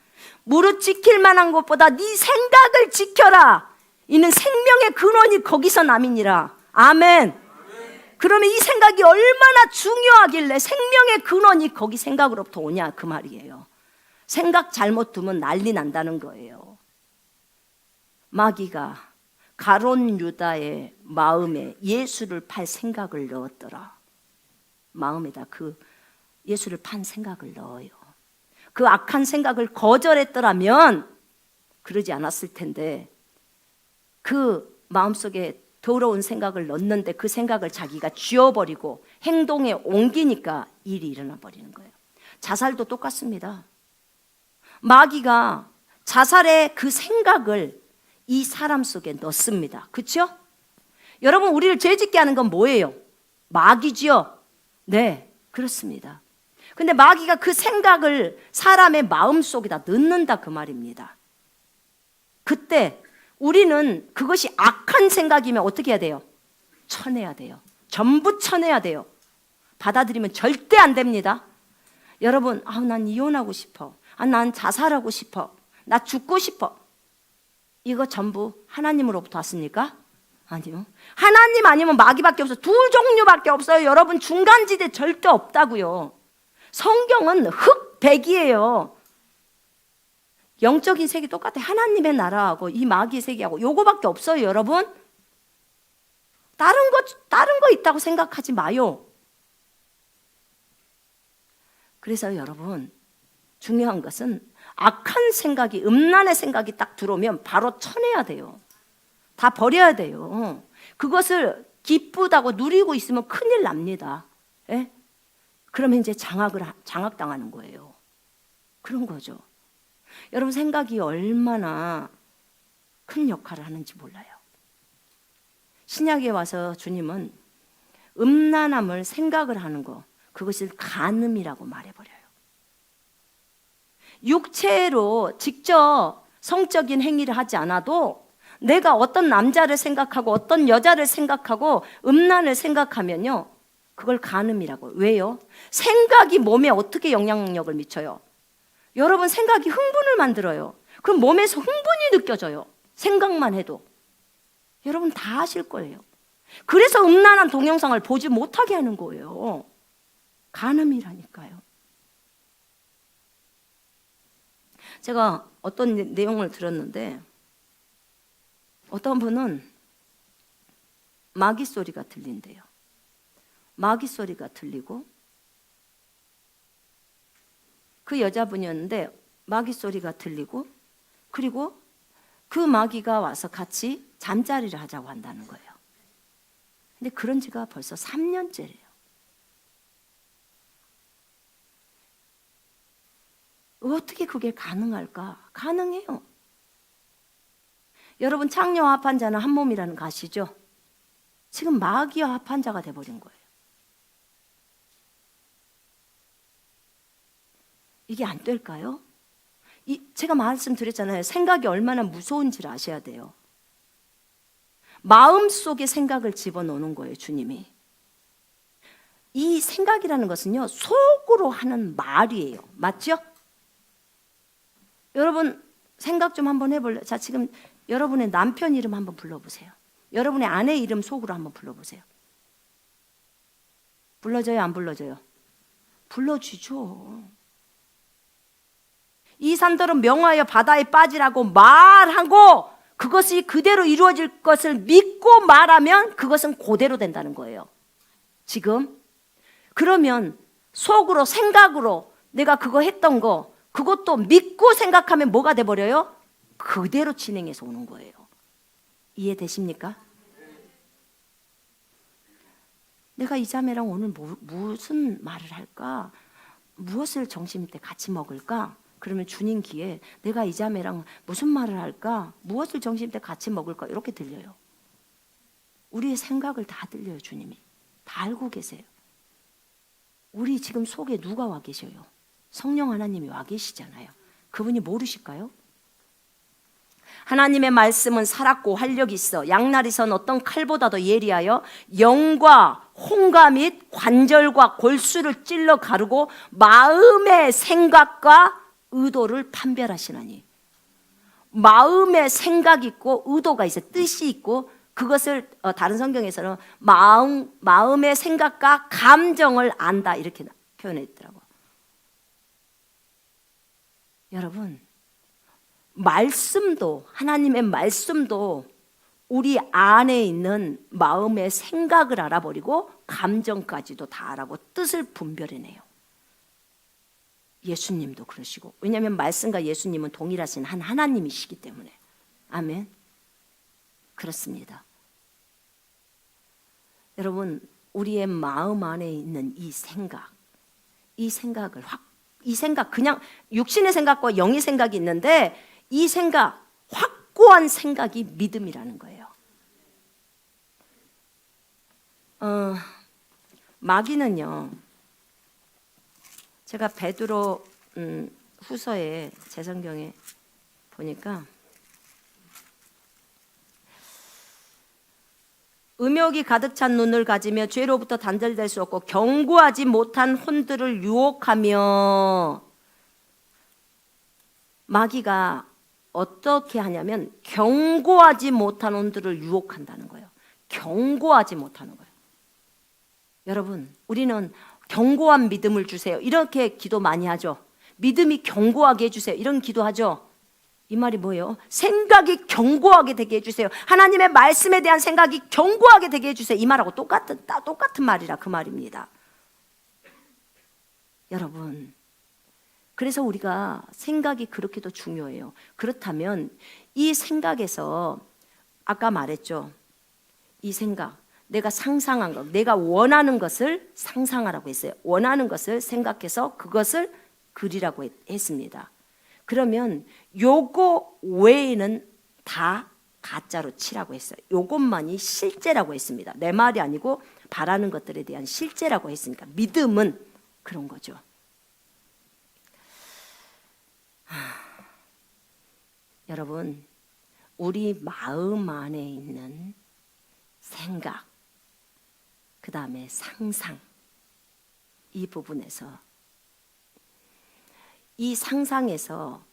무릇 지킬 만한 것보다 네 생각을 지켜라. 이는 생명의 근원이 거기서 남이니라. 아멘. 그러면 이 생각이 얼마나 중요하길래 생명의 근원이 거기 생각으로부터 오냐, 그 말이에요. 생각 잘못 두면 난리 난다는 거예요. 마귀가 가론 유다의 마음에 예수를 팔 생각을 넣었더라. 마음에다 그 예수를 판 생각을 넣어요. 그 악한 생각을 거절했더라면 그러지 않았을 텐데, 그 마음속에 더러운 생각을 넣는데 그 생각을 자기가 쥐어버리고 행동에 옮기니까 일이 일어나 버리는 거예요. 자살도 똑같습니다. 마귀가 자살의 그 생각을 이 사람 속에 넣습니다. 그렇죠? 여러분, 우리를 죄짓게 하는 건 뭐예요? 마귀지요? 네, 그렇습니다. 근데 마귀가 그 생각을 사람의 마음 속에다 넣는다, 그 말입니다. 그때 우리는 그것이 악한 생각이면 어떻게 해야 돼요? 쳐내야 돼요. 전부 쳐내야 돼요. 받아들이면 절대 안 됩니다. 여러분, 난 이혼하고 싶어. 난 자살하고 싶어. 나 죽고 싶어. 이거 전부 하나님으로부터 왔습니까? 아니요. 하나님 아니면 마귀밖에 없어요. 두 종류밖에 없어요. 여러분, 중간지대 절대 없다고요. 성경은 흑백이에요. 영적인 세계 똑같아요. 하나님의 나라하고 이 마귀의 세계하고 요거밖에 없어요, 여러분. 다른 거 있다고 생각하지 마요. 그래서 여러분, 중요한 것은 악한 생각이, 음란의 생각이 딱 들어오면 바로 쳐내야 돼요. 다 버려야 돼요. 그것을 기쁘다고 누리고 있으면 큰일 납니다. 예? 그러면 이제 장악당하는 거예요. 그런 거죠. 여러분, 생각이 얼마나 큰 역할을 하는지 몰라요. 신약에 와서 주님은 음란함을 생각을 하는 거, 그것을 간음이라고 말해버려요. 육체로 직접 성적인 행위를 하지 않아도 내가 어떤 남자를 생각하고 어떤 여자를 생각하고 음란을 생각하면요, 그걸 간음이라고. 왜요? 생각이 몸에 어떻게 영향력을 미쳐요? 여러분, 생각이 흥분을 만들어요. 그럼 몸에서 흥분이 느껴져요. 생각만 해도. 여러분 다 아실 거예요. 그래서 음란한 동영상을 보지 못하게 하는 거예요. 간음이라니까요. 제가 어떤 내용을 들었는데 어떤 분은 마귀 소리가 들린대요. 마귀 소리가 들리고 그 여자분이었는데 마귀 소리가 들리고 그리고 그 마귀가 와서 같이 잠자리를 하자고 한다는 거예요. 근데 그런 지가 벌써 3년째래요. 어떻게 그게 가능할까? 가능해요. 여러분 창녀와 합한 자는 한 몸이라는 거 아시죠? 지금 마귀와 합한 자가 돼버린 거예요. 이게 안 될까요? 제가 말씀드렸잖아요. 생각이 얼마나 무서운지를 아셔야 돼요. 마음속에 생각을 집어넣는 거예요, 주님이. 이 생각이라는 것은요, 속으로 하는 말이에요. 맞죠? 여러분 생각 좀 한번 해볼래요? 자, 지금 여러분의 남편 이름 한번 불러보세요. 여러분의 아내 이름 속으로 한번 불러보세요. 불러져요, 안 불러져요? 불러주죠. 이 산들은 명하여 바다에 빠지라고 말하고 그것이 그대로 이루어질 것을 믿고 말하면 그것은 그대로 된다는 거예요. 지금 그러면 속으로 생각으로 내가 그거 했던 거 그것도 믿고 생각하면 뭐가 돼버려요? 그대로 진행해서 오는 거예요. 이해되십니까? 내가 이 자매랑 오늘 무슨 말을 할까? 무엇을 점심 때 같이 먹을까? 그러면 주님 귀에 내가 이 자매랑 무슨 말을 할까? 무엇을 점심 때 같이 먹을까? 이렇게 들려요. 우리의 생각을 다 들려요, 주님이. 다 알고 계세요. 우리 지금 속에 누가 와 계셔요? 성령 하나님이 와 계시잖아요. 그분이 모르실까요? 하나님의 말씀은 살았고 활력이 있어 양날이선 어떤 칼보다도 예리하여 영과 홍과 및 관절과 골수를 찔러 가르고 마음의 생각과 의도를 판별하시나니. 마음의 생각이 있고 의도가 있어요. 뜻이 있고 그것을 다른 성경에서는 마음의 생각과 감정을 안다 이렇게 표현했더라고요. 여러분 말씀도 하나님의 말씀도 우리 안에 있는 마음의 생각을 알아버리고 감정까지도 다 알아보고 뜻을 분별해내요. 예수님도 그러시고 왜냐하면 말씀과 예수님은 동일하신 한 하나님이시기 때문에. 아멘. 그렇습니다. 여러분 우리의 마음 안에 있는 이 생각을 이 생각 그냥 육신의 생각과 영의 생각이 있는데 이 생각 확고한 생각이 믿음이라는 거예요. 마귀는요. 제가 베드로 후서에 제 성경에 보니까 음욕이 가득 찬 눈을 가지며 죄로부터 단절될 수 없고 경고하지 못한 혼들을 유혹하며. 마귀가 어떻게 하냐면 경고하지 못한 혼들을 유혹한다는 거예요. 경고하지 못하는 거예요. 여러분 우리는 경고한 믿음을 주세요 이렇게 기도 많이 하죠. 믿음이 경고하게 해주세요 이런 기도하죠. 이 말이 뭐예요? 생각이 경고하게 되게 해주세요. 하나님의 말씀에 대한 생각이 경고하게 되게 해주세요. 이 말하고 똑같은 말이라 그 말입니다. 여러분 그래서 우리가 생각이 그렇게도 중요해요. 그렇다면 이 생각에서 아까 말했죠. 이 생각 내가 상상한 것 내가 원하는 것을 상상하라고 했어요. 원하는 것을 생각해서 그것을 그리라고 했습니다. 그러면 요거 외에는 다 가짜로 치라고 했어요. 요것만이 실제라고 했습니다. 내 말이 아니고 바라는 것들에 대한 실제라고 했으니까 믿음은 그런 거죠. 여러분 우리 마음 안에 있는 생각 그 다음에 상상 이 부분에서 이 상상에서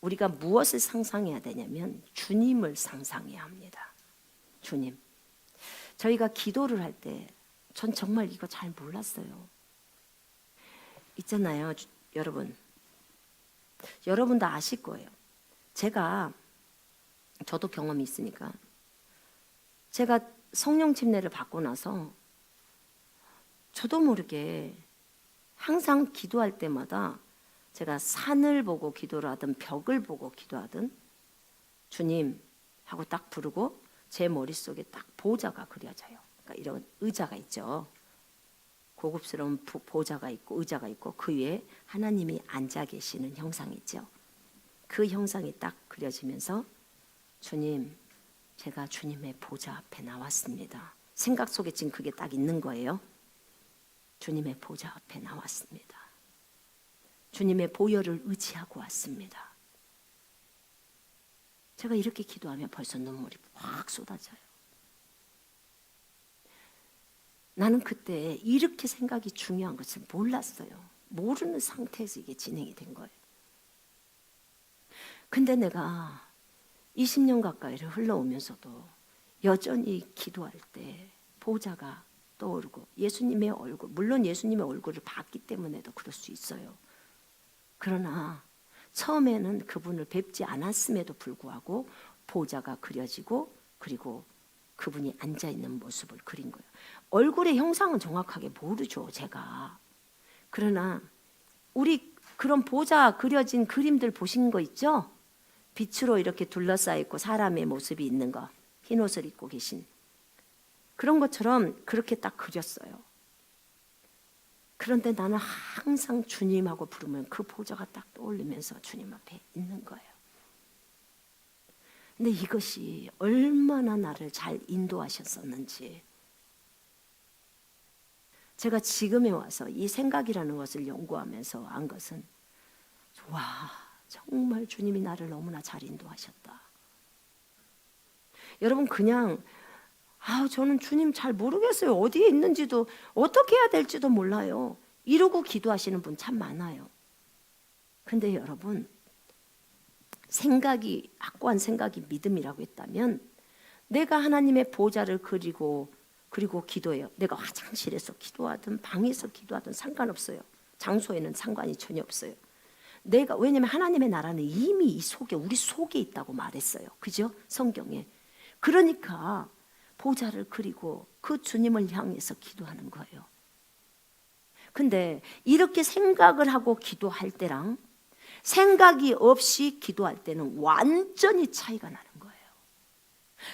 우리가 무엇을 상상해야 되냐면 주님을 상상해야 합니다. 주님. 저희가 기도를 할 때 전 정말 이거 잘 몰랐어요. 있잖아요, 여러분. 여러분도 아실 거예요. 저도 경험이 있으니까 제가 성령 침례를 받고 나서 저도 모르게 항상 기도할 때마다 제가 산을 보고 기도를 하든 벽을 보고 기도하든 주님 하고 딱 부르고 제 머릿속에 딱 보좌가 그려져요. 그러니까 이런 의자가 있죠. 고급스러운 보좌가 있고 의자가 있고 그 위에 하나님이 앉아 계시는 형상이 있죠. 그 형상이 딱 그려지면서 주님, 제가 주님의 보좌 앞에 나왔습니다. 생각 속에 지금 그게 딱 있는 거예요. 주님의 보좌 앞에 나왔습니다. 주님의 보혈을 의지하고 왔습니다. 제가 이렇게 기도하면 벌써 눈물이 확 쏟아져요. 나는 그때 이렇게 생각이 중요한 것을 몰랐어요. 모르는 상태에서 이게 진행이 된 거예요. 근데 내가 20년 가까이를 흘러오면서도 여전히 기도할 때 보좌가 떠오르고 예수님의 얼굴, 물론 예수님의 얼굴을 봤기 때문에도 그럴 수 있어요. 그러나 처음에는 그분을 뵙지 않았음에도 불구하고 보좌가 그려지고 그리고 그분이 앉아있는 모습을 그린 거예요. 얼굴의 형상은 정확하게 모르죠, 제가. 그러나 우리 그런 보좌 그려진 그림들 보신 거 있죠? 빛으로 이렇게 둘러싸여 있고 사람의 모습이 있는 거, 흰 옷을 입고 계신 그런 것처럼 그렇게 딱 그렸어요. 그런데 나는 항상 주님하고 부르면 그 보좌가 딱 떠올리면서 주님 앞에 있는 거예요. 근데 이것이 얼마나 나를 잘 인도하셨었는지 제가 지금에 와서 이 생각이라는 것을 연구하면서 안 것은 와, 정말 주님이 나를 너무나 잘 인도하셨다. 여러분 그냥 저는 주님 잘 모르겠어요. 어디에 있는지도 어떻게 해야 될지도 몰라요. 이러고 기도하시는 분 참 많아요. 근데 여러분 확고한 생각이 믿음이라고 했다면 내가 하나님의 보좌를 그리고 기도해요. 내가 화장실에서 기도하든 방에서 기도하든 상관없어요. 장소에는 상관이 전혀 없어요. 왜냐면 하나님의 나라는 이미 우리 속에 있다고 말했어요. 그죠? 성경에. 그러니까 보좌를 그리고 그 주님을 향해서 기도하는 거예요. 근데 이렇게 생각을 하고 기도할 때랑 생각이 없이 기도할 때는 완전히 차이가 나는 거예요.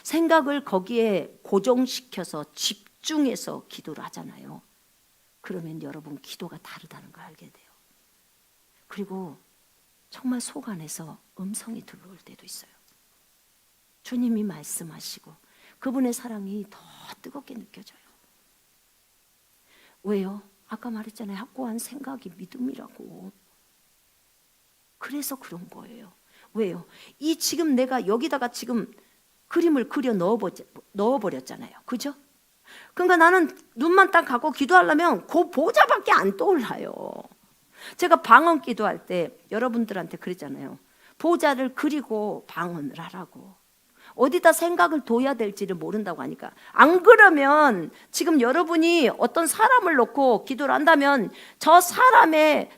생각을 거기에 고정시켜서 집중해서 기도를 하잖아요. 그러면 여러분 기도가 다르다는 걸 알게 돼요. 그리고 정말 속 안에서 음성이 들어올 때도 있어요. 주님이 말씀하시고 그분의 사랑이 더 뜨겁게 느껴져요. 왜요? 아까 말했잖아요. 확고한 생각이 믿음이라고. 그래서 그런 거예요. 왜요? 지금 내가 여기다가 지금 그림을 그려 넣어버렸잖아요. 그죠? 그러니까 나는 눈만 딱 감고 기도하려면 그 보좌밖에 안 떠올라요. 제가 방언 기도할 때 여러분들한테 그랬잖아요. 보좌를 그리고 방언을 하라고. 어디다 생각을 둬야 될지를 모른다고 하니까 안 그러면 지금 여러분이 어떤 사람을 놓고 기도를 한다면 저 사람을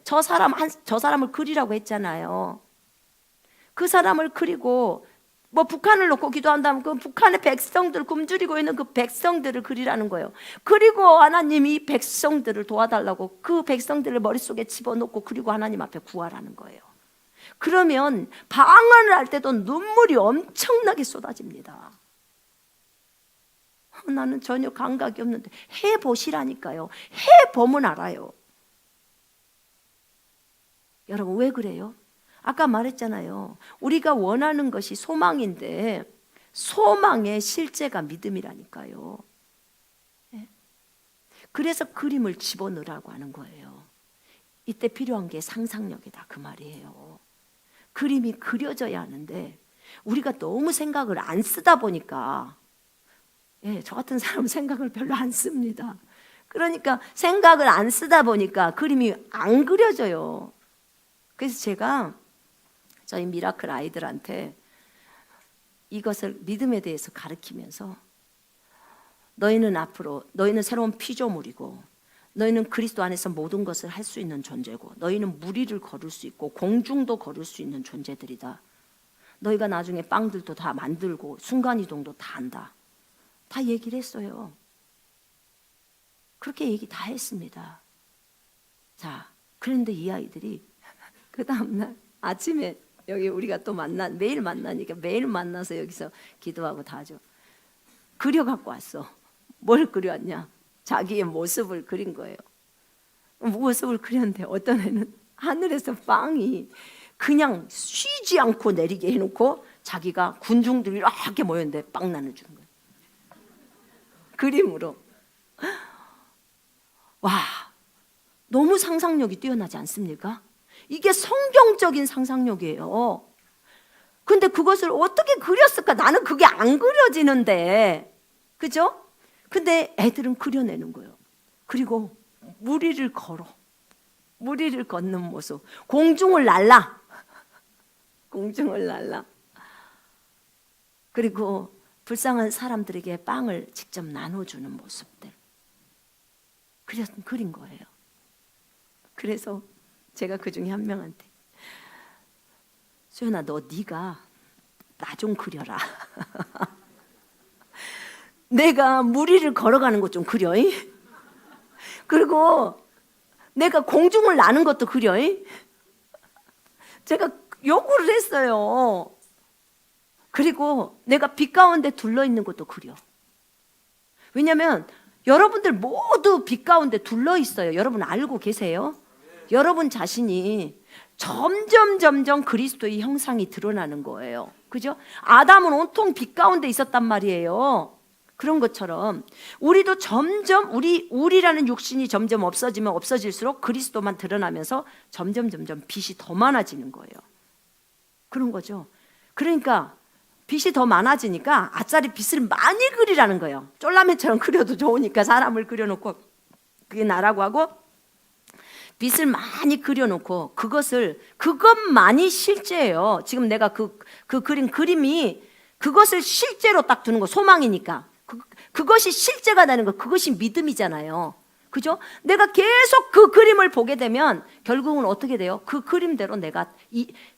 그리라고 했잖아요. 그 사람을 그리고 북한을 놓고 기도한다면 그 북한의 백성들 굶주리고 있는 그 백성들을 그리라는 거예요. 그리고 하나님이 백성들을 도와달라고 그 백성들을 머릿속에 집어넣고 그리고 하나님 앞에 구하라는 거예요. 그러면 방언을 할 때도 눈물이 엄청나게 쏟아집니다. 나는 전혀 감각이 없는데 해보시라니까요. 해보면 알아요. 여러분 왜 그래요? 아까 말했잖아요. 우리가 원하는 것이 소망인데 소망의 실제가 믿음이라니까요. 그래서 그림을 집어넣으라고 하는 거예요. 이때 필요한 게 상상력이다 그 말이에요. 그림이 그려져야 하는데 우리가 너무 생각을 안 쓰다 보니까 저 같은 사람은 생각을 별로 안 씁니다. 그러니까 생각을 안 쓰다 보니까 그림이 안 그려져요. 그래서 제가 저희 미라클 아이들한테 이것을 믿음에 대해서 가르치면서 너희는 앞으로 너희는 새로운 피조물이고 너희는 그리스도 안에서 모든 것을 할 수 있는 존재고 너희는 무리를 걸을 수 있고 공중도 걸을 수 있는 존재들이다. 너희가 나중에 빵들도 다 만들고 순간이동도 다 한다. 다 얘기를 했어요. 그렇게 얘기 다 했습니다. 자, 그런데 이 아이들이 그 다음날 아침에 여기 우리가 또 매일 만나니까 매일 만나서 여기서 기도하고 다 하죠. 그려갖고 왔어. 뭘 그려왔냐? 자기의 모습을 그린 거예요. 모습을 그렸는데 어떤 애는 하늘에서 빵이 그냥 쉬지 않고 내리게 해놓고 자기가 군중들이 이렇게 모였는데 빵 나눠주는 거예요. 그림으로. 와, 너무 상상력이 뛰어나지 않습니까? 이게 성경적인 상상력이에요. 근데 그것을 어떻게 그렸을까? 나는 그게 안 그려지는데. 그죠? 근데 애들은 그려내는 거예요. 그리고 무리를 걸어. 무리를 걷는 모습. 공중을 날라. 공중을 날라. 그리고 불쌍한 사람들에게 빵을 직접 나눠주는 모습들. 그린 거예요. 그래서 제가 그 중에 한 명한테 수연아 네가 나 좀 그려라. 내가 무리를 걸어가는 것 좀 그려. 그리고 내가 공중을 나는 것도 그려. 제가 요구를 했어요. 그리고 내가 빛 가운데 둘러있는 것도 그려. 왜냐하면 여러분들 모두 빛 가운데 둘러있어요. 여러분 알고 계세요? 여러분 자신이 점점 그리스도의 형상이 드러나는 거예요. 그죠? 아담은 온통 빛 가운데 있었단 말이에요. 그런 것처럼 우리도 점점 우리라는 육신이 점점 없어지면 없어질수록 그리스도만 드러나면서 점점 빛이 더 많아지는 거예요. 그런 거죠. 그러니까 빛이 더 많아지니까 아짜리 빛을 많이 그리라는 거예요. 쫄라맨처럼 그려도 좋으니까 사람을 그려놓고 그게 나라고 하고 빛을 많이 그려놓고 그것만이 실제예요. 지금 내가 그 그린 그림이 그것을 실제로 딱 두는 거 소망이니까 그것이 실제가 되는 거 그것이 믿음이잖아요. 그죠? 내가 계속 그 그림을 보게 되면 결국은 어떻게 돼요? 그 그림대로 내가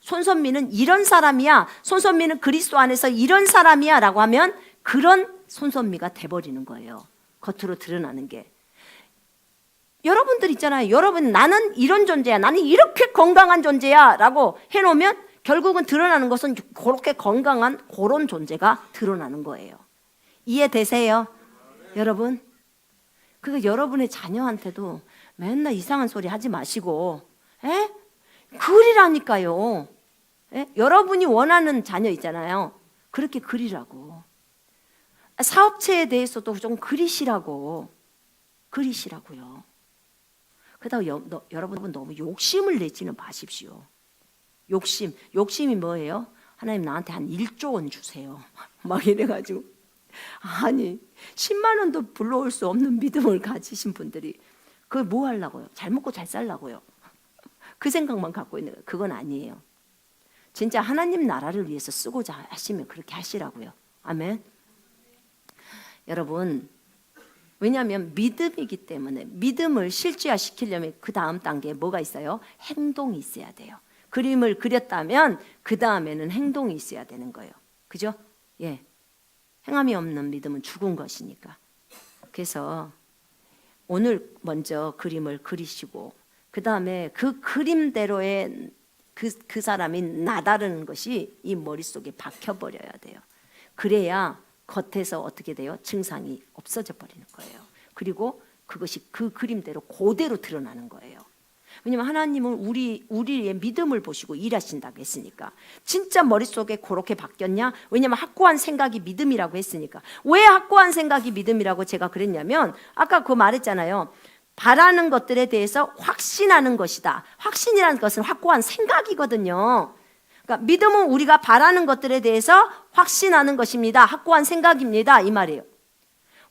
손선미는 이런 사람이야. 손선미는 그리스도 안에서 이런 사람이야 라고 하면 그런 손선미가 돼버리는 거예요. 겉으로 드러나는 게. 여러분들 있잖아요. 여러분 나는 이런 존재야. 나는 이렇게 건강한 존재야 라고 해놓으면 결국은 드러나는 것은 그렇게 건강한 그런 존재가 드러나는 거예요. 이해되세요? 여러분? 그러니까 여러분의 자녀한테도 맨날 이상한 소리 하지 마시고 그리라니까요. 여러분이 원하는 자녀 있잖아요. 그렇게 그리라고. 사업체에 대해서도 좀 그리시라고요. 그러다가 여러분 너무 욕심을 내지는 마십시오. 욕심이 뭐예요? 하나님 나한테 한 1조 원 주세요. 막 이래가지고 아니 10만 원도 불러올 수 없는 믿음을 가지신 분들이 그걸 뭐 하려고요? 잘 먹고 잘 살라고요. 그 생각만 갖고 있는 거예요. 그건 아니에요. 진짜 하나님 나라를 위해서 쓰고자 하시면 그렇게 하시라고요. 아멘. 여러분 왜냐하면 믿음이기 때문에 믿음을 실제화시키려면 그 다음 단계에 뭐가 있어요? 행동이 있어야 돼요. 그림을 그렸다면 그 다음에는 행동이 있어야 되는 거예요. 그죠? 예. 행함이 없는 믿음은 죽은 것이니까. 그래서 오늘 먼저 그림을 그리시고 그 다음에 그 그림대로의 그 사람이 나다르는 것이 이 머릿속에 박혀버려야 돼요. 그래야 겉에서 어떻게 돼요? 증상이 없어져 버리는 거예요. 그리고 그것이 그 그림대로 그대로 드러나는 거예요. 왜냐하면 하나님은 우리의 믿음을 보시고 일하신다고 했으니까. 진짜 머릿속에 그렇게 바뀌었냐? 왜냐하면 확고한 생각이 믿음이라고 했으니까. 왜 확고한 생각이 믿음이라고 제가 그랬냐면 아까 그 말했잖아요. 바라는 것들에 대해서 확신하는 것이다. 확신이라는 것은 확고한 생각이거든요. 그러니까 믿음은 우리가 바라는 것들에 대해서 확신하는 것입니다. 확고한 생각입니다. 이 말이에요.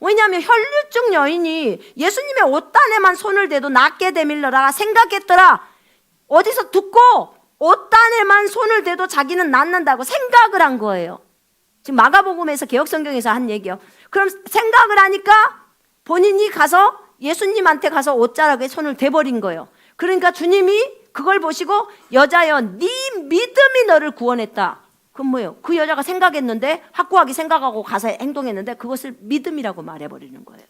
왜냐하면 혈류증 여인이 예수님의 옷단에만 손을 대도 낫게 되밀러라 생각했더라. 어디서 듣고 옷단에만 손을 대도 자기는 낫는다고 생각을 한 거예요. 지금 마가복음에서 개역성경에서 한 얘기요. 그럼 생각을 하니까 본인이 가서 예수님한테 가서 옷자락에 손을 대버린 거예요. 그러니까 주님이 그걸 보시고 여자여 네 믿음이 너를 구원했다. 그건 뭐예요? 그 여자가 생각했는데, 확고하게 생각하고 가서 행동했는데 그것을 믿음이라고 말해버리는 거예요.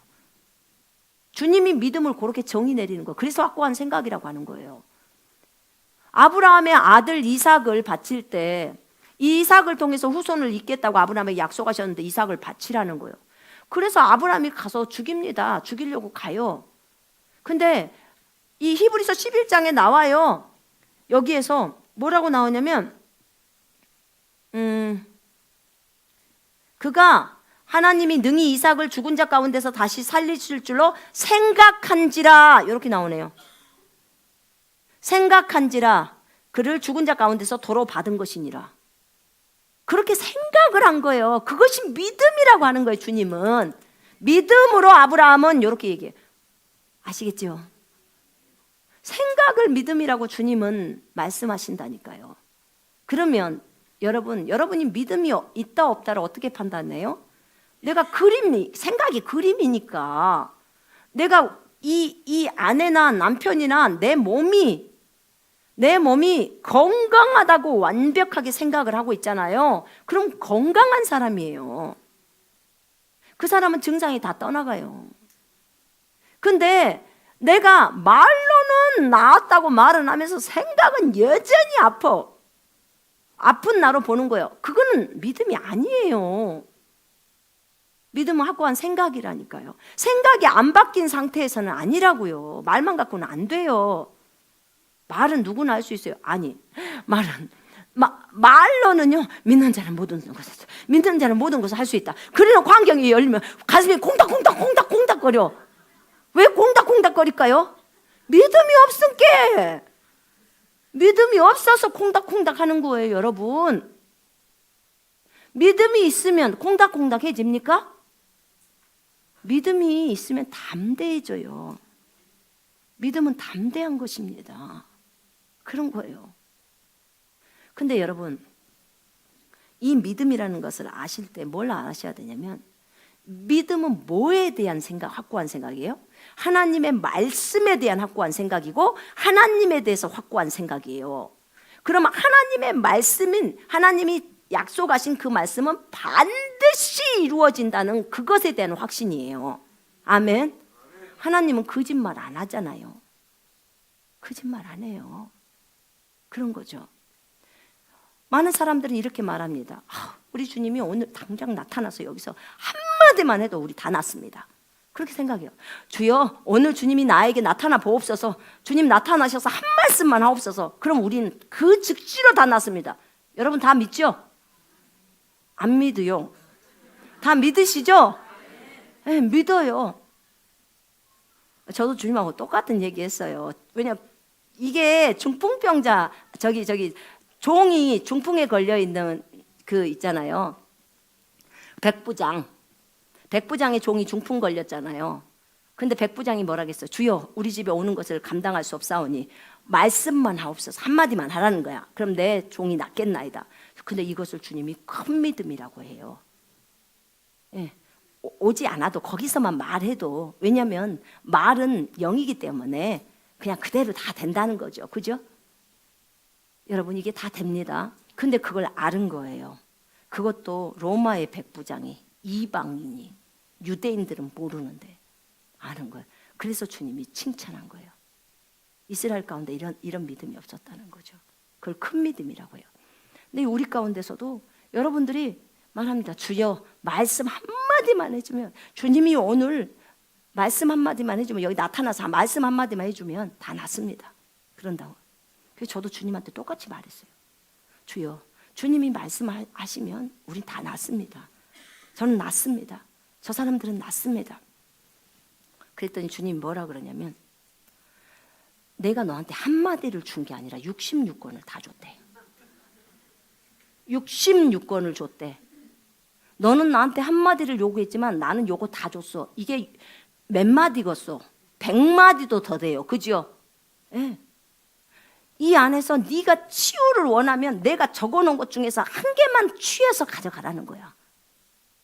주님이 믿음을 그렇게 정의 내리는 거예요. 그래서 확고한 생각이라고 하는 거예요. 아브라함의 아들 이삭을 바칠 때 이 이삭을 통해서 후손을 잇겠다고 아브라함에게 약속하셨는데 이삭을 바치라는 거예요. 그래서 아브라함이 가서 죽입니다. 죽이려고 가요. 근데 이 히브리서 11장에 나와요. 여기에서 뭐라고 나오냐면 그가 하나님이 능히 이삭을 죽은 자 가운데서 다시 살리실 줄로 생각한지라, 이렇게 나오네요. 생각한지라 그를 죽은 자 가운데서 도로 받은 것이니라. 그렇게 생각을 한 거예요. 그것이 믿음이라고 하는 거예요. 주님은 믿음으로 아브라함은 이렇게 얘기해요. 아시겠죠? 생각을 믿음이라고 주님은 말씀하신다니까요. 그러면 여러분이 믿음이 있다 없다를 어떻게 판단해요? 내가 생각이 그림이니까 내가 이 아내나 남편이나 내 몸이 건강하다고 완벽하게 생각을 하고 있잖아요. 그럼 건강한 사람이에요. 그 사람은 증상이 다 떠나가요. 근데 내가 말로는 나았다고 말은 하면서 생각은 여전히 아픈 나로 보는 거예요. 그거는 믿음이 아니에요. 믿음은 확고한 생각이라니까요. 생각이 안 바뀐 상태에서는 아니라고요. 말만 갖고는 안 돼요. 말은 누구나 할 수 있어요. 아니, 말로는요, 믿는 자는 모든 것을 할 수 있다. 그러나 광경이 열리면 가슴이 콩닥콩닥거려. 왜 콩닥콩닥거릴까요? 믿음이 없어서 콩닥콩닥 하는 거예요, 여러분. 믿음이 있으면 콩닥콩닥해집니까? 믿음이 있으면 담대해져요. 믿음은 담대한 것입니다. 그런 거예요. 근데 여러분, 이 믿음이라는 것을 아실 때 뭘 아셔야 되냐면, 믿음은 뭐에 대한 확고한 생각이에요? 하나님의 말씀에 대한 확고한 생각이고 하나님에 대해서 확고한 생각이에요. 그러면 하나님의 말씀은, 하나님이 약속하신 그 말씀은 반드시 이루어진다는 그것에 대한 확신이에요. 아멘. 하나님은 거짓말 안 하잖아요. 거짓말 안 해요. 그런 거죠. 많은 사람들은 이렇게 말합니다. 우리 주님이 오늘 당장 나타나서 여기서 한마디만 해도 우리 다 낫습니다. 그렇게 생각해요. 주여, 오늘 주님이 나에게 나타나 보옵소서. 주님 나타나셔서 한 말씀만 하옵소서. 그럼 우리는 그 즉시로 다 낫습니다. 여러분 다 믿죠? 안 믿어요. 다 믿으시죠? 네, 믿어요. 저도 주님하고 똑같은 얘기 했어요. 왜냐면 이게 중풍병자, 종이 중풍에 걸려 있는 그 있잖아요. 백부장의 종이 중풍 걸렸잖아요. 근데 백부장이 뭐라겠어요? 주여, 우리 집에 오는 것을 감당할 수 없사오니 말씀만 하옵소서. 한마디만 하라는 거야. 그럼 내 종이 낫겠나이다. 근데 이것을 주님이 큰 믿음이라고 해요. 예. 오지 않아도 거기서만 말해도, 왜냐하면 말은 영이기 때문에 그냥 그대로 다 된다는 거죠. 그죠? 여러분, 이게 다 됩니다. 근데 그걸 아는 거예요. 그것도 로마의 백부장이, 이방인이, 유대인들은 모르는데 아는 거예요. 그래서 주님이 칭찬한 거예요. 이스라엘 가운데 이런 믿음이 없었다는 거죠. 그걸 큰 믿음이라고 해요. 근데 우리 가운데서도 여러분들이 말합니다. 주여, 말씀 한마디만 해주면, 주님이 오늘 말씀 한마디만 해주면, 여기 나타나서 말씀 한마디만 해주면 다 낫습니다. 그런다고. 그래서 저도 주님한테 똑같이 말했어요. 주여, 주님이 말씀하시면 우린 다 낫습니다. 저는 낫습니다. 저 사람들은 낫습니다. 그랬더니 주님이 뭐라 그러냐면, 내가 너한테 한마디를 준 게 아니라 66권을 다 줬대. 66권을 줬대. 너는 나한테 한마디를 요구했지만 나는 요거 다 줬어. 이게 몇 마디겠어? 100마디도 더 돼요. 그죠? 예. 이 안에서 네가 치유를 원하면 내가 적어놓은 것 중에서 한 개만 취해서 가져가라는 거야.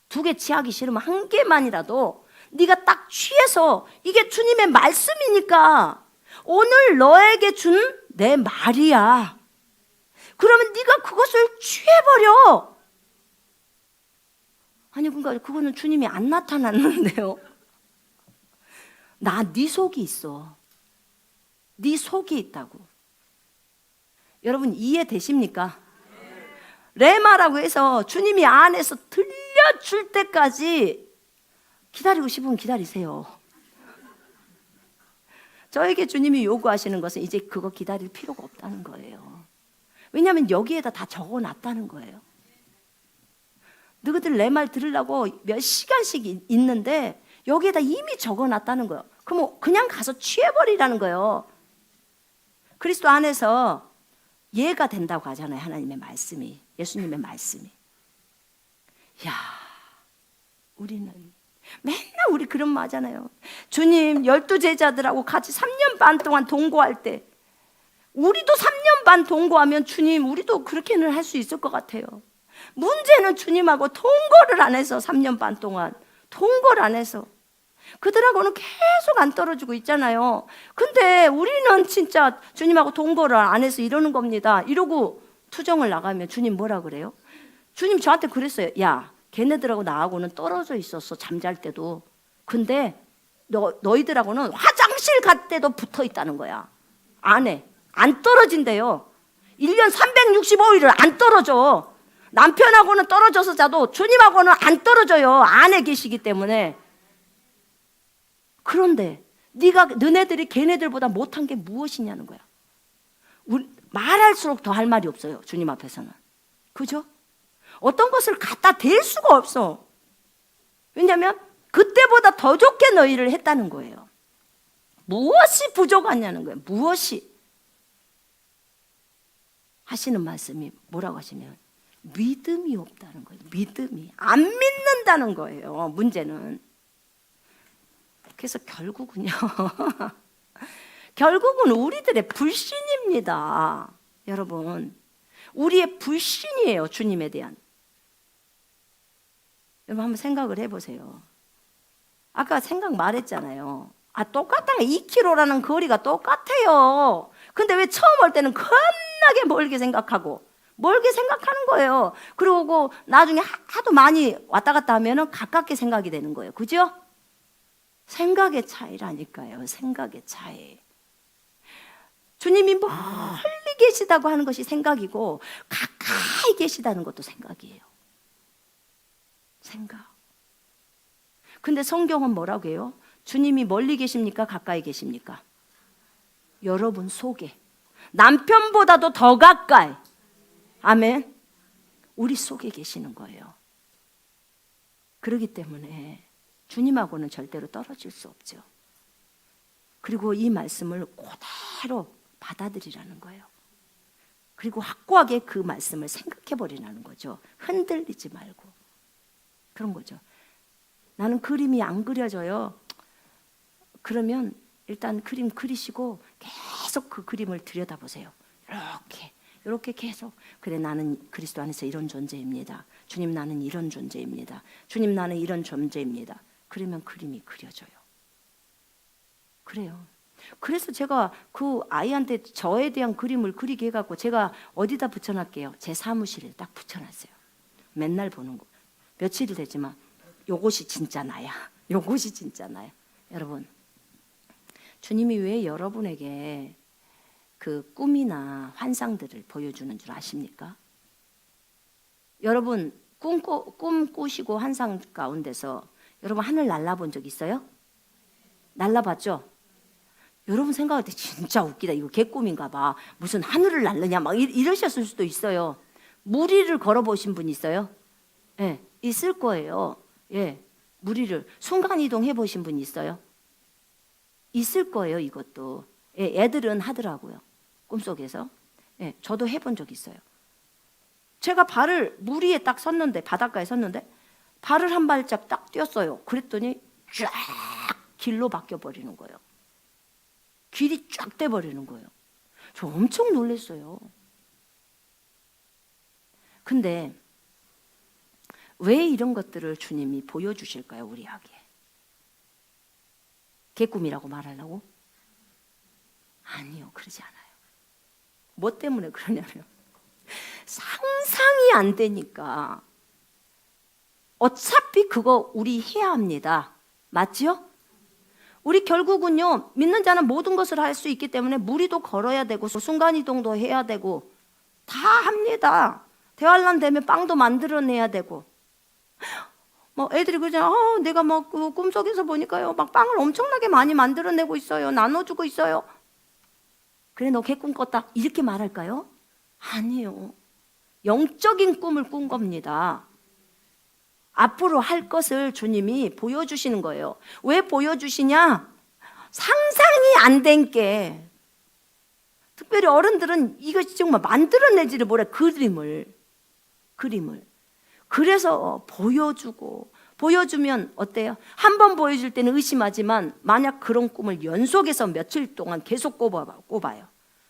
2개 취하기 싫으면 한 개만이라도 네가 딱 취해서, 이게 주님의 말씀이니까 오늘 너에게 준 내 말이야. 그러면 네가 그것을 취해버려. 아니 그러니까 그거는 주님이 안 나타났는데요. 네 속이 있어. 네 속이 있다고. 여러분 이해되십니까? 레마라고 해서 주님이 안에서 들려줄 때까지 기다리고 싶으면 기다리세요. 저에게 주님이 요구하시는 것은 이제 그거 기다릴 필요가 없다는 거예요. 왜냐하면 여기에다 다 적어놨다는 거예요. 너희들 내 말 들으려고 몇 시간씩 있는데 여기에다 이미 적어놨다는 거예요. 그럼 그냥 가서 취해버리라는 거예요. 그리스도 안에서 예가 된다고 하잖아요. 하나님의 말씀이, 예수님의 말씀이. 야, 우리는 맨날 우리 그런 말 하잖아요. 주님 12제자들하고 같이 3년 반 동안 동거할 때 우리도 3년 반 동거하면 주님 우리도 그렇게는 할 수 있을 것 같아요. 문제는 주님하고 동거를 안 해서 3년 반 동안 동거를 안 해서 그들하고는 계속 안 떨어지고 있잖아요. 근데 우리는 진짜 주님하고 동거를 안 해서 이러는 겁니다. 이러고 투정을 나가면 주님 뭐라 그래요? 주님 저한테 그랬어요. 야, 걔네들하고 나하고는 떨어져 있었어, 잠잘 때도. 근데 너희들하고는 화장실 갈 때도 붙어 있다는 거야. 안 떨어진대요. 1년 365일을 안 떨어져. 남편하고는 떨어져서 자도 주님하고는 안 떨어져요. 안에 계시기 때문에. 그런데 너네들이 걔네들보다 못한 게 무엇이냐는 거야. 말할수록 더 할 말이 없어요, 주님 앞에서는. 그죠? 어떤 것을 갖다 댈 수가 없어. 왜냐하면 그때보다 더 좋게 너희를 했다는 거예요. 무엇이 부족하냐는 거예요. 무엇이. 하시는 말씀이 뭐라고 하시면 믿음이 없다는 거예요. 믿음이. 안 믿는다는 거예요. 문제는. 그래서 결국은요. 결국은 우리들의 불신입니다. 여러분. 우리의 불신이에요. 주님에 대한. 여러분 한번 생각을 해보세요. 아까 생각 말했잖아요. 똑같다는 2km라는 거리가 똑같아요. 근데 왜 처음 올 때는 겁나게 멀게 생각하고 멀게 생각하는 거예요. 그리고 나중에 하도 많이 왔다 갔다 하면 가깝게 생각이 되는 거예요. 그죠? 생각의 차이라니까요. 생각의 차이. 주님이 멀리 계시다고 하는 것이 생각이고 가까이 계시다는 것도 생각이에요. 생각. 근데 성경은 뭐라고 해요? 주님이 멀리 계십니까? 가까이 계십니까? 여러분 속에. 남편보다도 더 가까이. 아멘. 우리 속에 계시는 거예요. 그렇기 때문에 주님하고는 절대로 떨어질 수 없죠. 그리고 이 말씀을 그대로 받아들이라는 거예요. 그리고 확고하게 그 말씀을 생각해 버리라는 거죠. 흔들리지 말고. 그런 거죠. 나는 그림이 안 그려져요. 그러면 일단 그림 그리시고 계속 그 그림을 들여다보세요. 이렇게 계속. 그래, 나는 그리스도 안에서 이런 존재입니다. 주님, 나는 이런 존재입니다. 주님, 나는 이런 존재입니다. 그러면 그림이 그려져요. 그래요. 그래서 제가 그 아이한테 저에 대한 그림을 그리게 해갖고 제가 어디다 붙여놨게요? 제 사무실에 딱 붙여놨어요. 맨날 보는 거. 며칠이 되지만 요것이 진짜 나야. 요것이 진짜 나야. 여러분, 주님이 왜 여러분에게 그 꿈이나 환상들을 보여주는 줄 아십니까? 여러분 꿈 꾸시고 환상 가운데서 여러분 하늘 날아본 적 있어요? 날아봤죠? 여러분 생각할 때 진짜 웃기다. 이거 개꿈인가 봐. 무슨 하늘을 날르냐 막 이러셨을 수도 있어요. 무리를 걸어보신 분 있어요? 예, 있을 거예요. 예, 무리를 순간이동 해보신 분 있어요? 있을 거예요. 이것도. 예, 애들은 하더라고요. 꿈속에서. 예, 저도 해본 적 있어요. 제가 발을 물 위에 딱 섰는데, 바닷가에 섰는데 발을 한 발짝 딱 띄었어요. 그랬더니 쫙 길로 바뀌어 버리는 거예요. 길이 쫙 돼 버리는 거예요. 저 엄청 놀랐어요. 근데 왜 이런 것들을 주님이 보여주실까요, 우리에게? 개꿈이라고 말하려고? 아니요, 그러지 않아요. 뭐 때문에 그러냐면 상상이 안 되니까. 어차피 그거 우리 해야 합니다. 맞죠? 우리 결국은요, 믿는 자는 모든 것을 할 수 있기 때문에 무리도 걸어야 되고 순간이동도 해야 되고 다 합니다. 대환란 되면 빵도 만들어내야 되고. 뭐 애들이 그러잖아. 내가 막 그 꿈속에서 보니까요, 막 빵을 엄청나게 많이 만들어내고 있어요. 나눠주고 있어요. 그래, 너 개꿈 꿨다. 이렇게 말할까요? 아니요. 영적인 꿈을 꾼 겁니다. 앞으로 할 것을 주님이 보여주시는 거예요. 왜 보여주시냐? 상상이 안 된 게. 특별히 어른들은 이것이 정말 만들어내지를 못해. 그림을. 그래서 보여주면 어때요? 한 번 보여줄 때는 의심하지만 만약 그런 꿈을 연속해서 며칠 동안 계속 꼽아요.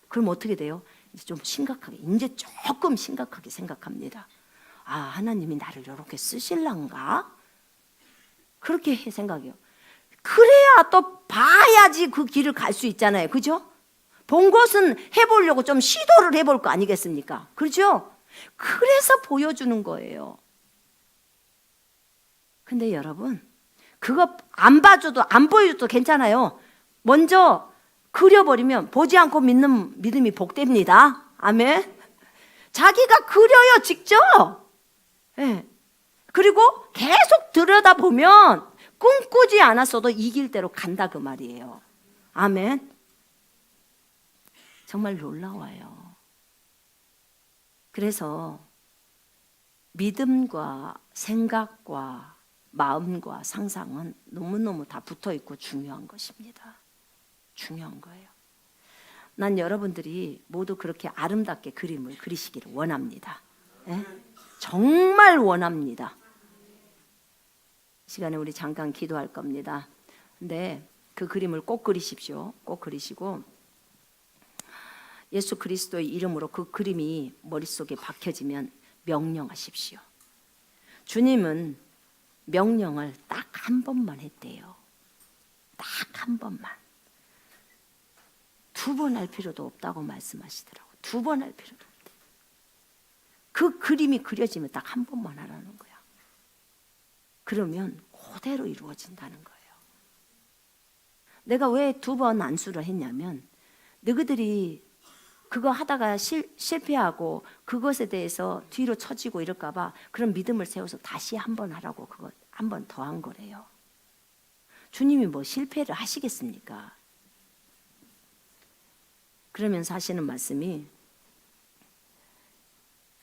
그럼 어떻게 돼요? 이제 좀 심각하게, 이제 조금 심각하게 생각합니다. 아, 하나님이 나를 이렇게 쓰실란가? 그렇게 생각해요. 그래야 또 봐야지 그 길을 갈 수 있잖아요. 그죠? 본 것은 해보려고 좀 시도를 해볼 거 아니겠습니까? 그렇죠? 그래서 보여주는 거예요. 근데 여러분, 그거 안 봐줘도 안 보여줘도 괜찮아요. 먼저 그려버리면 보지 않고 믿는 믿음이 복됩니다. 아멘. 자기가 그려요, 직접. 네. 그리고 계속 들여다보면 꿈꾸지 않았어도 이길 대로 간다 그 말이에요. 아멘. 정말 놀라워요. 그래서 믿음과 생각과 마음과 상상은 너무너무 다 붙어있고 중요한 것입니다. 중요한 거예요. 난 여러분들이 모두 그렇게 아름답게 그림을 그리시기를 원합니다. 네? 정말 원합니다. 이 시간에 우리 잠깐 기도할 겁니다. 근데 그 그림을 꼭 그리십시오. 꼭 그리시고 예수 그리스도의 이름으로 그 그림이 머릿속에 박혀지면 명령하십시오. 주님은 명령을 딱 한 번만 했대요. 딱 한 번만. 2번 할 필요도 없다고 말씀하시더라고요. 2번 할 필요도 없대. 그 그림이 그려지면 딱 한 번만 하라는 거야. 그러면 그대로 이루어진다는 거예요. 내가 왜 2번 안수를 했냐면 너희들이 그거 하다가 실패하고 그것에 대해서 뒤로 처지고 이럴까 봐 그런 믿음을 세워서 다시 한 번 하라고 그거 한 번 더 한 거래요. 주님이 뭐 실패를 하시겠습니까? 그러면서 하시는 말씀이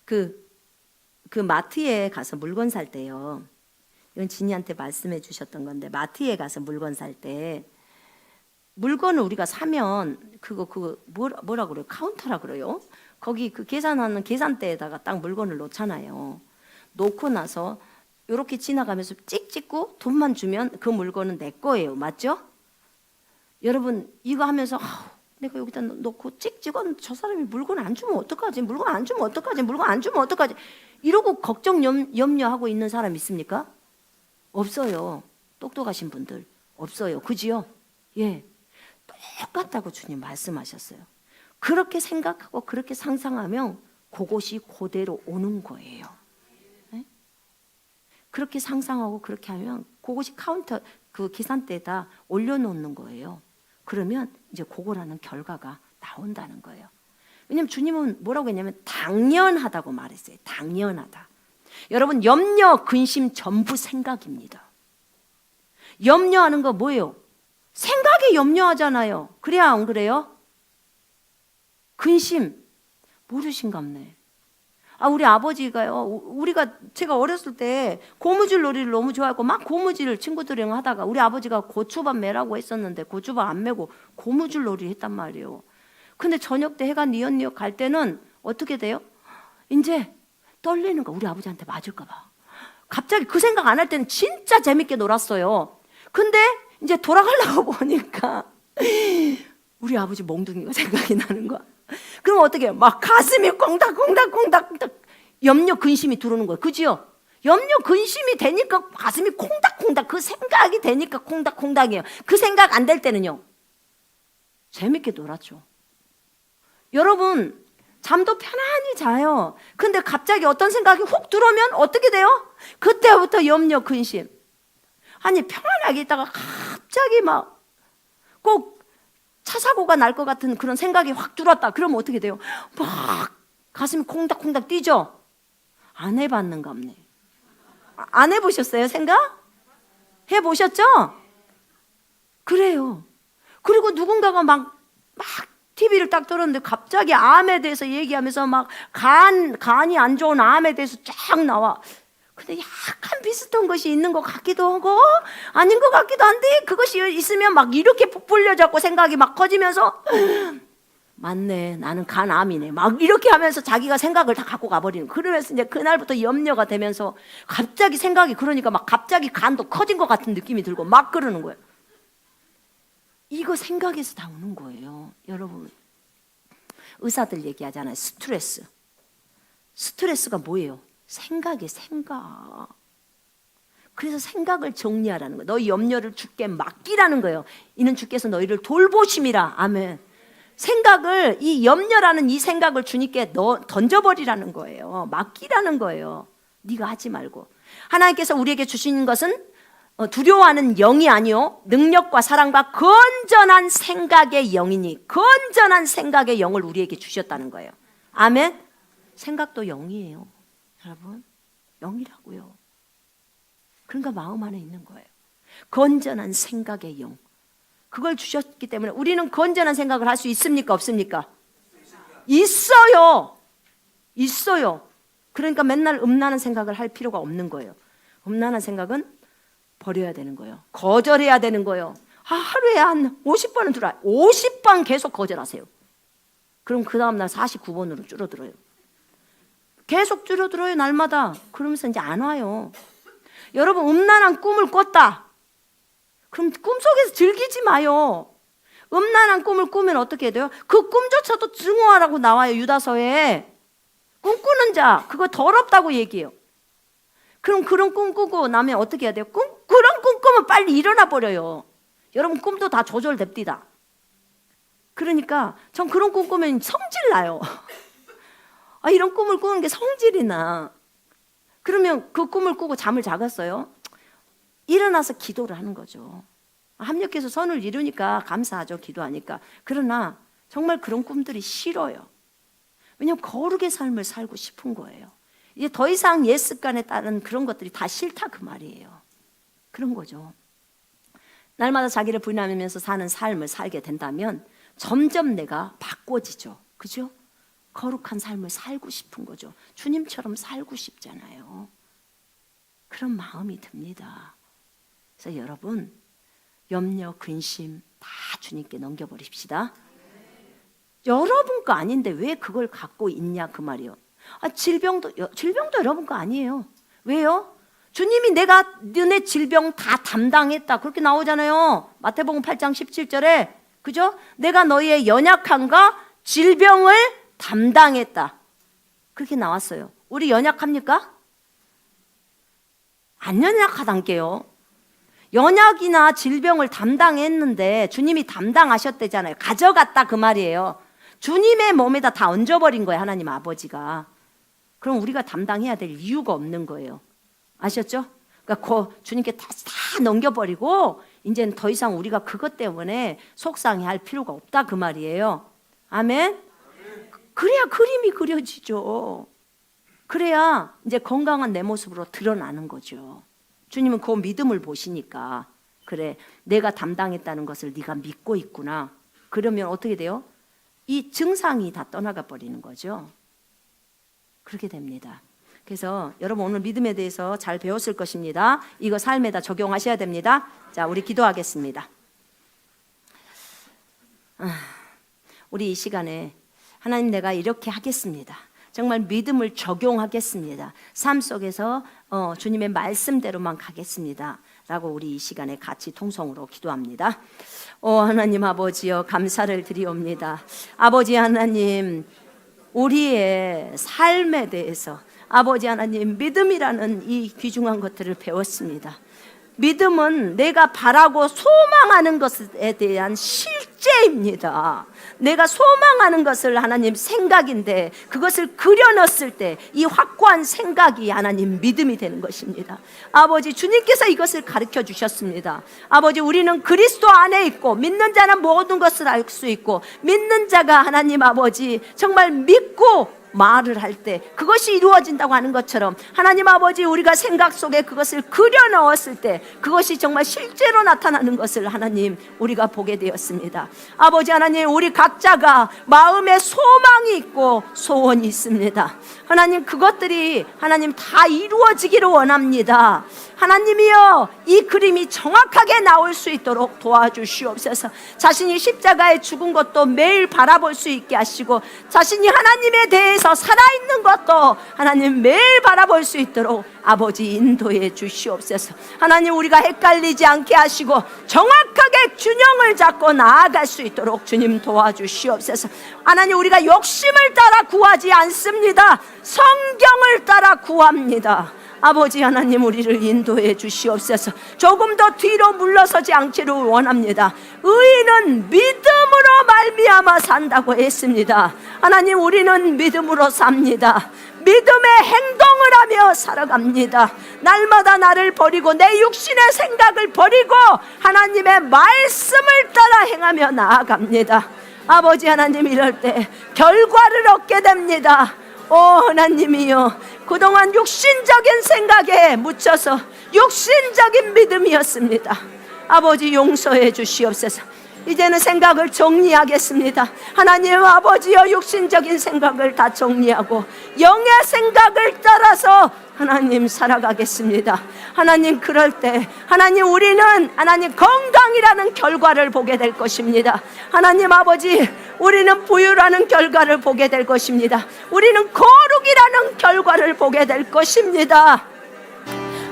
그 마트에 가서 물건 살 때요. 이건 진이한테 말씀해 주셨던 건데 마트에 가서 물건 살 때 물건을 우리가 사면 그거 뭐라 그래요? 카운터라 그래요. 거기 그 계산하는 계산대에다가 딱 물건을 놓잖아요. 놓고 나서 이렇게 지나가면서 찍 찍고 돈만 주면 그 물건은 내 거예요. 맞죠? 여러분 이거 하면서 내가 여기다 놓고 찍 찍었는데 저 사람이 물건 안 주면 어떡하지? 물건 안 주면 어떡하지? 물건 안 주면 어떡하지? 이러고 걱정 염려하고 있는 사람 있습니까? 없어요. 똑똑하신 분들 없어요. 그지요? 예. 똑같다고 주님 말씀하셨어요. 그렇게 생각하고 그렇게 상상하면 그것이 그대로 오는 거예요. 네? 그렇게 상상하고 그렇게 하면 그것이 카운터 그 계산대에다 올려놓는 거예요. 그러면 이제 그거라는 결과가 나온다는 거예요. 왜냐하면 주님은 뭐라고 했냐면 당연하다고 말했어요. 당연하다. 여러분 염려, 근심 전부 생각입니다. 염려하는 거 뭐예요? 생각에 염려하잖아요. 그래야 안 그래요? 근심 모르신갑네. 우리 아버지가요. 제가 어렸을 때 고무줄 놀이를 너무 좋아하고 막 고무줄 친구들이랑 하다가 우리 아버지가 고추밥 매라고 했었는데 고추밥 안 매고 고무줄 놀이 했단 말이에요. 근데 저녁 때 해가 니엇니엇 갈 때는 어떻게 돼요? 이제 떨리는 거. 우리 아버지한테 맞을까 봐. 갑자기 그 생각 안 할 때는 진짜 재밌게 놀았어요. 근데 이제 돌아가려고 보니까 우리 아버지 몽둥이가 생각이 나는 거야. 그럼 어떻게 해요? 막 가슴이 콩닥콩닥콩닥 염려 근심이 들어오는 거예요. 그지요? 염려 근심이 되니까 가슴이 콩닥콩닥, 그 생각이 되니까 콩닥콩닥이에요. 그 생각 안 될 때는요, 재밌게 놀았죠. 여러분 잠도 편안히 자요. 근데 갑자기 어떤 생각이 훅 들어오면 어떻게 돼요? 그때부터 염려 근심. 아니 평안하게 있다가 갑자기 막 꼭 차 사고가 날 것 같은 그런 생각이 확 들었다. 그러면 어떻게 돼요? 막 가슴이 콩닥콩닥 뛰죠. 안 해봤는갑네. 안 해보셨어요? 생각? 해보셨죠? 그래요. 그리고 누군가가 막 TV를 딱 들었는데 갑자기 암에 대해서 얘기하면서 막 간이 안 좋은 암에 대해서 쫙 나와. 근데 약간 비슷한 것이 있는 것 같기도 하고 아닌 것 같기도 한데, 그것이 있으면 막 이렇게 부풀려 잡고 생각이 막 커지면서 맞네, 나는 간암이네, 막 이렇게 하면서 자기가 생각을 다 갖고 가버리는. 그러면서 이제 그날부터 염려가 되면서 갑자기 생각이, 그러니까 막 갑자기 간도 커진 것 같은 느낌이 들고 막 그러는 거예요. 이거 생각에서 다 오는 거예요. 여러분, 의사들 얘기하잖아요. 스트레스가 뭐예요? 생각이에요. 생각. 그래서 생각을 정리하라는 거예요. 너희 염려를 주께 맡기라는 거예요. 이는 주께서 너희를 돌보심이라. 아멘. 생각을, 이 염려라는 이 생각을 주님께 던져버리라는 거예요. 맡기라는 거예요. 네가 하지 말고. 하나님께서 우리에게 주신 것은 두려워하는 영이 아니요 능력과 사랑과 건전한 생각의 영이니, 건전한 생각의 영을 우리에게 주셨다는 거예요. 아멘. 생각도 영이에요. 여러분, 영이라고요. 그러니까 마음 안에 있는 거예요. 건전한 생각의 영, 그걸 주셨기 때문에 우리는 건전한 생각을 할 수 있습니까? 없습니까? 있어요. 그러니까 맨날 음란한 생각을 할 필요가 없는 거예요. 음란한 생각은 버려야 되는 거예요. 거절해야 되는 거예요. 하루에 한 50번은 들어요. 50번 계속 거절하세요. 그럼 그 다음날 49번으로 줄어들어요. 계속 줄어들어요, 날마다. 그러면서 이제 안 와요. 여러분, 음란한 꿈을 꿨다. 그럼 꿈속에서 즐기지 마요. 음란한 꿈을 꾸면 어떻게 돼요? 그 꿈조차도 증오하라고 나와요, 유다서에. 꿈꾸는 자, 그거 더럽다고 얘기해요. 그럼 그런 꿈 꾸고 나면 어떻게 해야 돼요? 그런 꿈 꾸면 빨리 일어나 버려요. 여러분, 꿈도 다 조절됩니다. 그러니까 전 그런 꿈 꾸면 성질 나요. 이런 꿈을 꾸는 게 성질이 나. 그러면 그 꿈을 꾸고 잠을 자갔어요. 일어나서 기도를 하는 거죠. 합력해서 선을 이루니까 감사하죠, 기도하니까. 그러나 정말 그런 꿈들이 싫어요. 왜냐하면 거룩의 삶을 살고 싶은 거예요. 이제 더 이상 옛 습관에 따른 그런 것들이 다 싫다, 그 말이에요. 그런 거죠. 날마다 자기를 부인하면서 사는 삶을 살게 된다면 점점 내가 바꿔지죠. 그죠? 거룩한 삶을 살고 싶은 거죠. 주님처럼 살고 싶잖아요. 그런 마음이 듭니다. 그래서 여러분, 염려, 근심 다 주님께 넘겨버립시다. 여러분 거 아닌데 왜 그걸 갖고 있냐, 그 말이에요. 질병도 여러분 거 아니에요. 왜요? 주님이 내가 너네 질병 다 담당했다, 그렇게 나오잖아요. 마태복음 8장 17절에. 그죠? 내가 너희의 연약함과 질병을 담당했다, 그렇게 나왔어요. 우리 연약합니까? 안 연약하단께요. 연약이나 질병을 담당했는데 주님이 담당하셨대잖아요. 가져갔다, 그 말이에요. 주님의 몸에다 다 얹어버린 거예요, 하나님 아버지가. 그럼 우리가 담당해야 될 이유가 없는 거예요. 아셨죠? 그러니까 주님께 다 넘겨버리고 이제는 더 이상 우리가 그것 때문에 속상해할 필요가 없다, 그 말이에요. 아멘? 그래야 그림이 그려지죠. 그래야 이제 건강한 내 모습으로 드러나는 거죠. 주님은 그 믿음을 보시니까, 그래, 내가 담당했다는 것을 네가 믿고 있구나. 그러면 어떻게 돼요? 이 증상이 다 떠나가 버리는 거죠. 그렇게 됩니다. 그래서 여러분, 오늘 믿음에 대해서 잘 배웠을 것입니다. 이거 삶에다 적용하셔야 됩니다. 자, 우리 기도하겠습니다. 우리 이 시간에 하나님, 내가 이렇게 하겠습니다. 정말 믿음을 적용하겠습니다. 삶 속에서 주님의 말씀대로만 가겠습니다. 라고 우리 이 시간에 같이 통성으로 기도합니다. 하나님 아버지여, 감사를 드리옵니다. 아버지 하나님, 우리의 삶에 대해서 아버지 하나님, 믿음이라는 이 귀중한 것들을 배웠습니다. 믿음은 내가 바라고 소망하는 것에 대한 실제입니다. 내가 소망하는 것을 하나님 생각인데 그것을 그려넣었을 때 이 확고한 생각이 하나님 믿음이 되는 것입니다. 아버지, 주님께서 이것을 가르쳐 주셨습니다. 아버지, 우리는 그리스도 안에 있고 믿는 자는 모든 것을 알 수 있고, 믿는 자가 하나님 아버지 정말 믿고 말을 할 때 그것이 이루어진다고 하는 것처럼, 하나님 아버지, 우리가 생각 속에 그것을 그려 넣었을 때 그것이 정말 실제로 나타나는 것을 하나님 우리가 보게 되었습니다. 아버지 하나님, 우리 각자가 마음에 소망이 있고 소원이 있습니다. 하나님, 그것들이 하나님 다 이루어지기를 원합니다. 하나님이여, 이 그림이 정확하게 나올 수 있도록 도와주시옵소서. 자신이 십자가에 죽은 것도 매일 바라볼 수 있게 하시고, 자신이 하나님에 대해서 살아있는 것도 하나님 매일 바라볼 수 있도록 아버지 인도해 주시옵소서. 하나님, 우리가 헷갈리지 않게 하시고 정확하게 균형을 잡고 나아갈 수 있도록 주님 도와주시옵소서. 하나님, 우리가 욕심을 따라 구하지 않습니다. 성경을 따라 구합니다. 아버지 하나님, 우리를 인도해 주시옵소서. 조금 더 뒤로 물러서지 않기를 원합니다. 의인은 믿음으로 말미암아 산다고 했습니다. 하나님, 우리는 믿음으로 삽니다. 믿음의 행동을 하며 살아갑니다. 날마다 나를 버리고 내 육신의 생각을 버리고 하나님의 말씀을 따라 행하며 나아갑니다. 아버지 하나님, 이럴 때 결과를 얻게 됩니다. 하나님이여, 그동안 육신적인 생각에 묻혀서 육신적인 믿음이었습니다. 아버지, 용서해 주시옵소서. 이제는 생각을 정리하겠습니다. 하나님 아버지여, 육신적인 생각을 다 정리하고 영의 생각을 따라서 하나님 살아가겠습니다. 하나님, 그럴 때 하나님, 우리는 하나님 건강이라는 결과를 보게 될 것입니다. 하나님 아버지, 우리는 부유라는 결과를 보게 될 것입니다. 우리는 거룩이라는 결과를 보게 될 것입니다.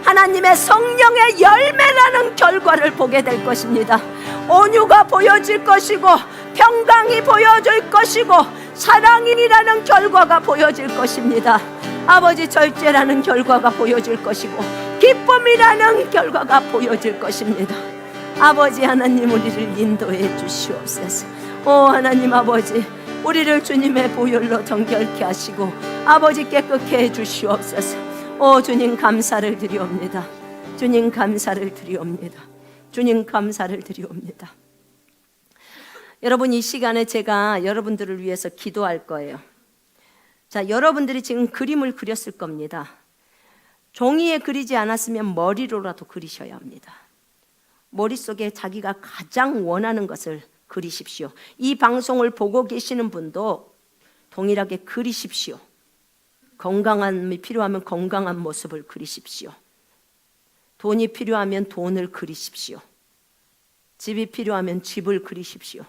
하나님의 성령의 열매라는 결과를 보게 될 것입니다. 온유가 보여질 것이고, 평강이 보여질 것이고, 사랑이라는 결과가 보여질 것입니다. 아버지, 절제라는 결과가 보여질 것이고, 기쁨이라는 결과가 보여질 것입니다. 아버지 하나님, 우리를 인도해 주시옵소서. 하나님 아버지, 우리를 주님의 보혈로 정결케 하시고 아버지 깨끗게 해 주시옵소서. 주님, 감사를 드리옵니다. 주님, 감사를 드리옵니다. 주님, 감사를 드리옵니다. 여러분, 이 시간에 제가 여러분들을 위해서 기도할 거예요. 자, 여러분들이 지금 그림을 그렸을 겁니다. 종이에 그리지 않았으면 머리로라도 그리셔야 합니다. 머릿속에 자기가 가장 원하는 것을 그리십시오. 이 방송을 보고 계시는 분도 동일하게 그리십시오. 건강함이 필요하면 건강한 모습을 그리십시오. 돈이 필요하면 돈을 그리십시오. 집이 필요하면 집을 그리십시오.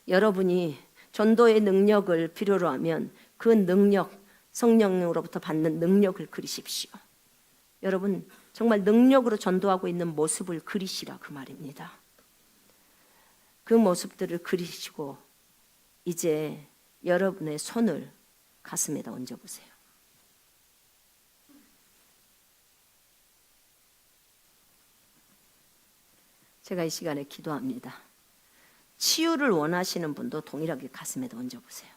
여러분이 전도의 능력을 필요로 하면 그 능력, 성령으로부터 받는 능력을 그리십시오. 여러분, 정말 능력으로 전도하고 있는 모습을 그리시라, 그 말입니다. 그 모습들을 그리시고 이제 여러분의 손을 가슴에다 얹어보세요. 제가 이 시간에 기도합니다. 치유를 원하시는 분도 동일하게 가슴에다 얹어보세요.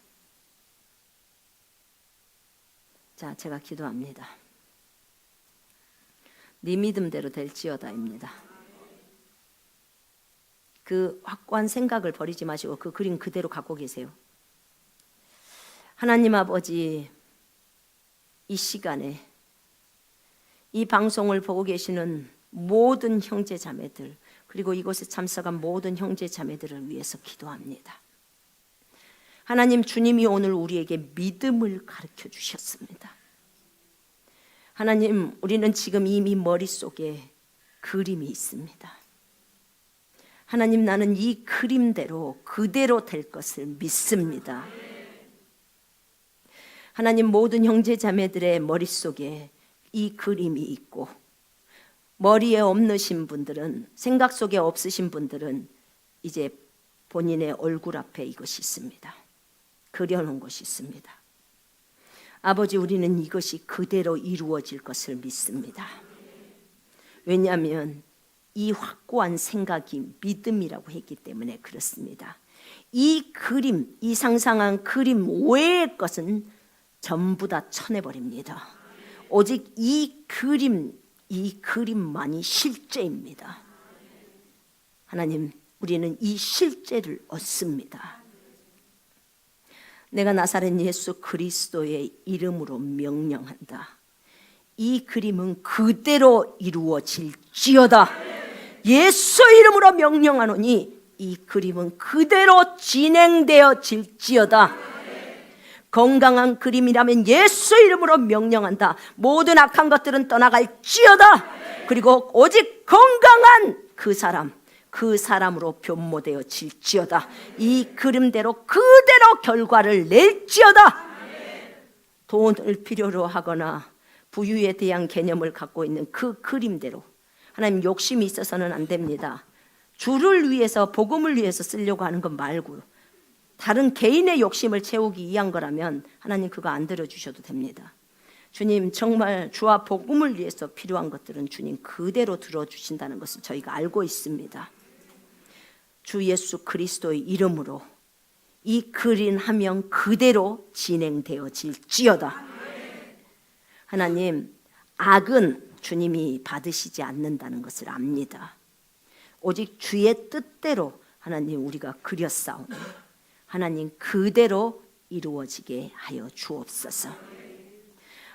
자, 제가 기도합니다. 네 믿음대로 될지어다입니다. 그 확고한 생각을 버리지 마시고 그 그림 그대로 갖고 계세요. 하나님 아버지, 이 시간에 이 방송을 보고 계시는 모든 형제 자매들, 그리고 이곳에 참석한 모든 형제 자매들을 위해서 기도합니다. 하나님, 주님이 오늘 우리에게 믿음을 가르쳐 주셨습니다. 하나님, 우리는 지금 이미 머릿속에 그림이 있습니다. 하나님, 나는 이 그림대로 그대로 될 것을 믿습니다. 하나님, 모든 형제 자매들의 머릿속에 이 그림이 있고 머리에 없으신 분들은, 생각 속에 없으신 분들은 이제 본인의 얼굴 앞에 이것이 있습니다. 그려놓은 것이 있습니다. 아버지, 우리는 이것이 그대로 이루어질 것을 믿습니다. 왜냐하면 이 확고한 생각이 믿음이라고 했기 때문에 그렇습니다. 이 그림, 이 상상한 그림 외의 것은 전부 다 쳐내버립니다. 오직 이 그림만이 실제입니다. 하나님, 우리는 이 실제를 얻습니다. 내가 나사렛 예수 그리스도의 이름으로 명령한다. 이 그림은 그대로 이루어질지어다. 예수 이름으로 명령하노니 이 그림은 그대로 진행되어질지어다. 건강한 그림이라면 예수 이름으로 명령한다. 모든 악한 것들은 떠나갈지어다. 그리고 오직 건강한 그 사람으로 변모되어질지어다. 이 그림대로 그대로 결과를 낼지어다. 돈을 필요로 하거나 부유에 대한 개념을 갖고 있는 그 그림대로 하나님, 욕심이 있어서는 안 됩니다. 주를 위해서, 복음을 위해서 쓰려고 하는 것 말고 다른 개인의 욕심을 채우기 위한 거라면 하나님, 그거 안 들어주셔도 됩니다. 주님, 정말 주와 복음을 위해서 필요한 것들은 주님 그대로 들어주신다는 것을 저희가 알고 있습니다. 주 예수 그리스도의 이름으로 이 그림하면 그대로 진행되어질지어다. 하나님, 악은 주님이 받으시지 않는다는 것을 압니다. 오직 주의 뜻대로 하나님, 우리가 그렸사오니 하나님 그대로 이루어지게 하여 주옵소서.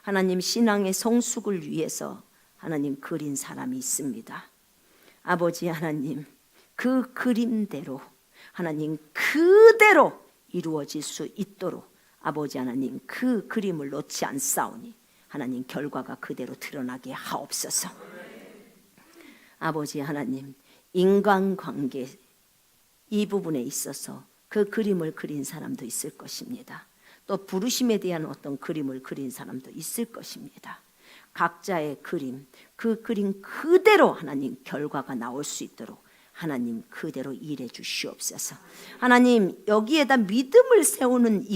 하나님, 신앙의 성숙을 위해서 하나님 그린 사람이 있습니다. 아버지 하나님, 그 그림대로 하나님 그대로 이루어질 수 있도록 아버지 하나님, 그 그림을 놓지 않사오니 하나님, 결과가 그대로 드러나게 하옵소서. 아버지 하나님, 인간관계 이 부분에 있어서 그 그림을 그린 사람도 있을 것입니다. 또 부르심에 대한 어떤 그림을 그린 사람도 있을 것입니다. 각자의 그림, 그 그림 그대로 하나님 결과가 나올 수 있도록 하나님 그대로 일해 주시옵소서. 하나님, 여기에다 믿음을 세우는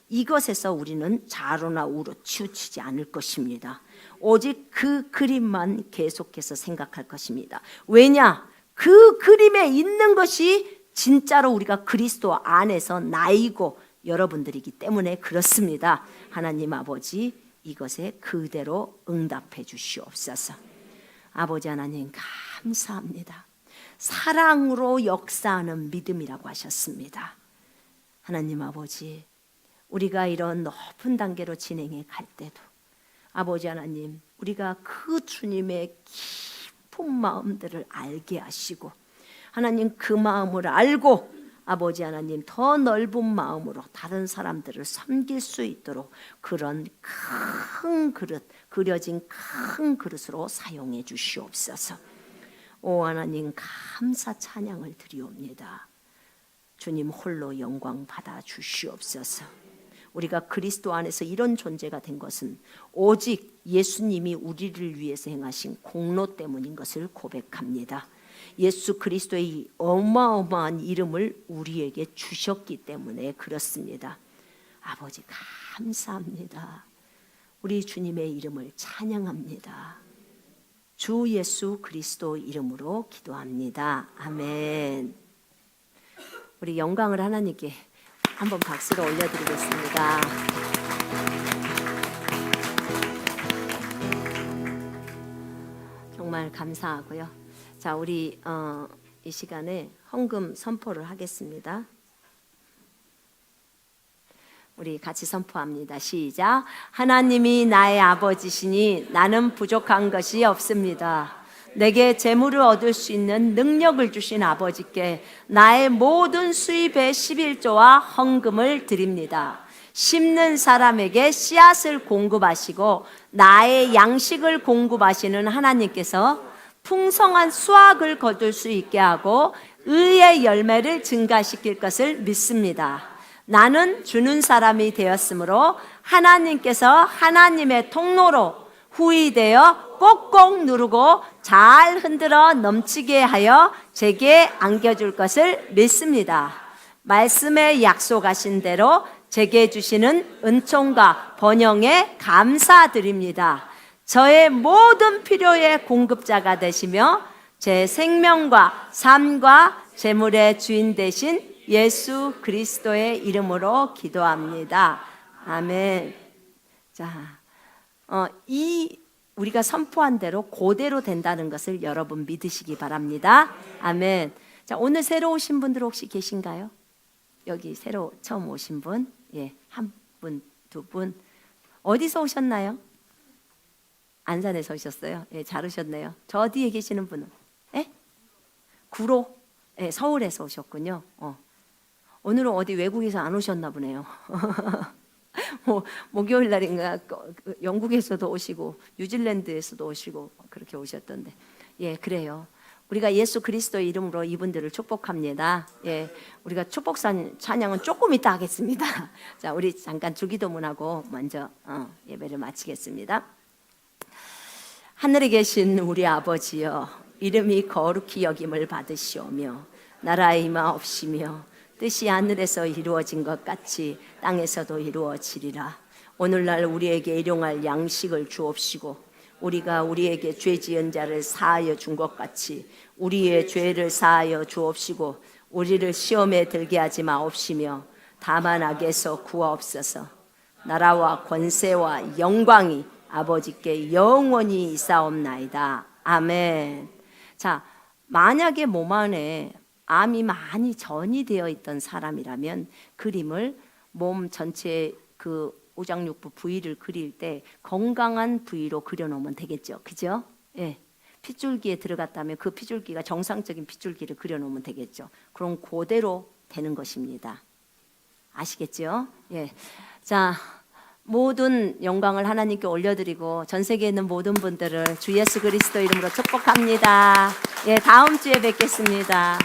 이것에서 우리는 좌로나 우로 치우치지 않을 것입니다. 오직 그 그림만 계속해서 생각할 것입니다. 왜냐? 그 그림에 있는 것이 진짜로 우리가 그리스도 안에서 나이고 여러분들이기 때문에 그렇습니다. 하나님 아버지, 이것에 그대로 응답해 주시옵소서. 아버지 하나님, 감사합니다. 사랑으로 역사하는 믿음이라고 하셨습니다. 하나님 아버지, 우리가 이런 높은 단계로 진행해 갈 때도 아버지 하나님, 우리가 그 주님의 깊은 마음들을 알게 하시고 하나님, 그 마음을 알고 아버지 하나님, 더 넓은 마음으로 다른 사람들을 섬길 수 있도록 그런 큰 그릇, 그려진 큰 그릇으로 사용해 주시옵소서. 오 하나님, 감사 찬양을 드리옵니다. 주님 홀로 영광 받아 주시옵소서. 우리가 그리스도 안에서 이런 존재가 된 것은 오직 예수님이 우리를 위해서 행하신 공로 때문인 것을 고백합니다. 예수 그리스도의 어마어마한 이름을 우리에게 주셨기 때문에 그렇습니다. 아버지, 감사합니다. 우리 주님의 이름을 찬양합니다. 주 예수 그리스도 이름으로 기도합니다. 아멘. 우리 영광을 하나님께 한번 박수로 올려드리겠습니다. 정말 감사하고요. 자, 우리 이 시간에 헌금 선포를 하겠습니다. 우리 같이 선포합니다. 시작. 하나님이 나의 아버지시니 나는 부족한 것이 없습니다. 내게 재물을 얻을 수 있는 능력을 주신 아버지께 나의 모든 수입의 11조와 헌금을 드립니다. 심는 사람에게 씨앗을 공급하시고 나의 양식을 공급하시는 하나님께서 풍성한 수확을 거둘 수 있게 하고 의의 열매를 증가시킬 것을 믿습니다. 나는 주는 사람이 되었으므로 하나님께서 하나님의 통로로 후이 되어 꼭꼭 누르고 잘 흔들어 넘치게 하여 제게 안겨줄 것을 믿습니다. 말씀에 약속하신 대로 제게 주시는 은총과 번영에 감사드립니다. 저의 모든 필요의 공급자가 되시며 제 생명과 삶과 재물의 주인 되신 예수 그리스도의 이름으로 기도합니다. 아멘. 자, 우리가 선포한 대로 그대로 된다는 것을 여러분 믿으시기 바랍니다. 아멘. 자, 오늘 새로 오신 분들 혹시 계신가요? 여기 새로 처음 오신 분? 예, 한 분, 두 분. 어디서 오셨나요? 안산에서 오셨어요? 예, 잘 오셨네요. 저 뒤에 계시는 분은? 예? 구로? 예, 서울에서 오셨군요. 오늘은 어디 외국에서 안 오셨나 보네요. 목요일 날인가 영국에서도 오시고 뉴질랜드에서도 오시고 그렇게 오셨던데, 예, 그래요. 우리가 예수 그리스도의 이름으로 이분들을 축복합니다. 예, 우리가 축복 찬양은 조금 이따 하겠습니다. 자, 우리 잠깐 주기도문하고 먼저 예배를 마치겠습니다. 하늘에 계신 우리 아버지여, 이름이 거룩히 여김을 받으시오며 나라의 임하옵시며 뜻이 하늘에서 이루어진 것 같이 땅에서도 이루어지리라. 오늘날 우리에게 일용할 양식을 주옵시고 우리가 우리에게 죄 지은 자를 사하여 준 것 같이 우리의 죄를 사하여 주옵시고 우리를 시험에 들게 하지 마옵시며 다만 악에서 구하옵소서. 나라와 권세와 영광이 아버지께 영원히 있사옵나이다. 아멘. 자, 만약에 몸 안에 암이 많이 전이 되어 있던 사람이라면 그림을 몸 전체 그 오장육부 부위를 그릴 때 건강한 부위로 그려놓으면 되겠죠. 그죠? 예. 핏줄기에 들어갔다면 그 핏줄기가 정상적인 핏줄기를 그려놓으면 되겠죠. 그럼 그대로 되는 것입니다. 아시겠죠? 예. 자, 모든 영광을 하나님께 올려드리고 전 세계에 있는 모든 분들을 주 예수 그리스도 이름으로 축복합니다. 예, 다음 주에 뵙겠습니다.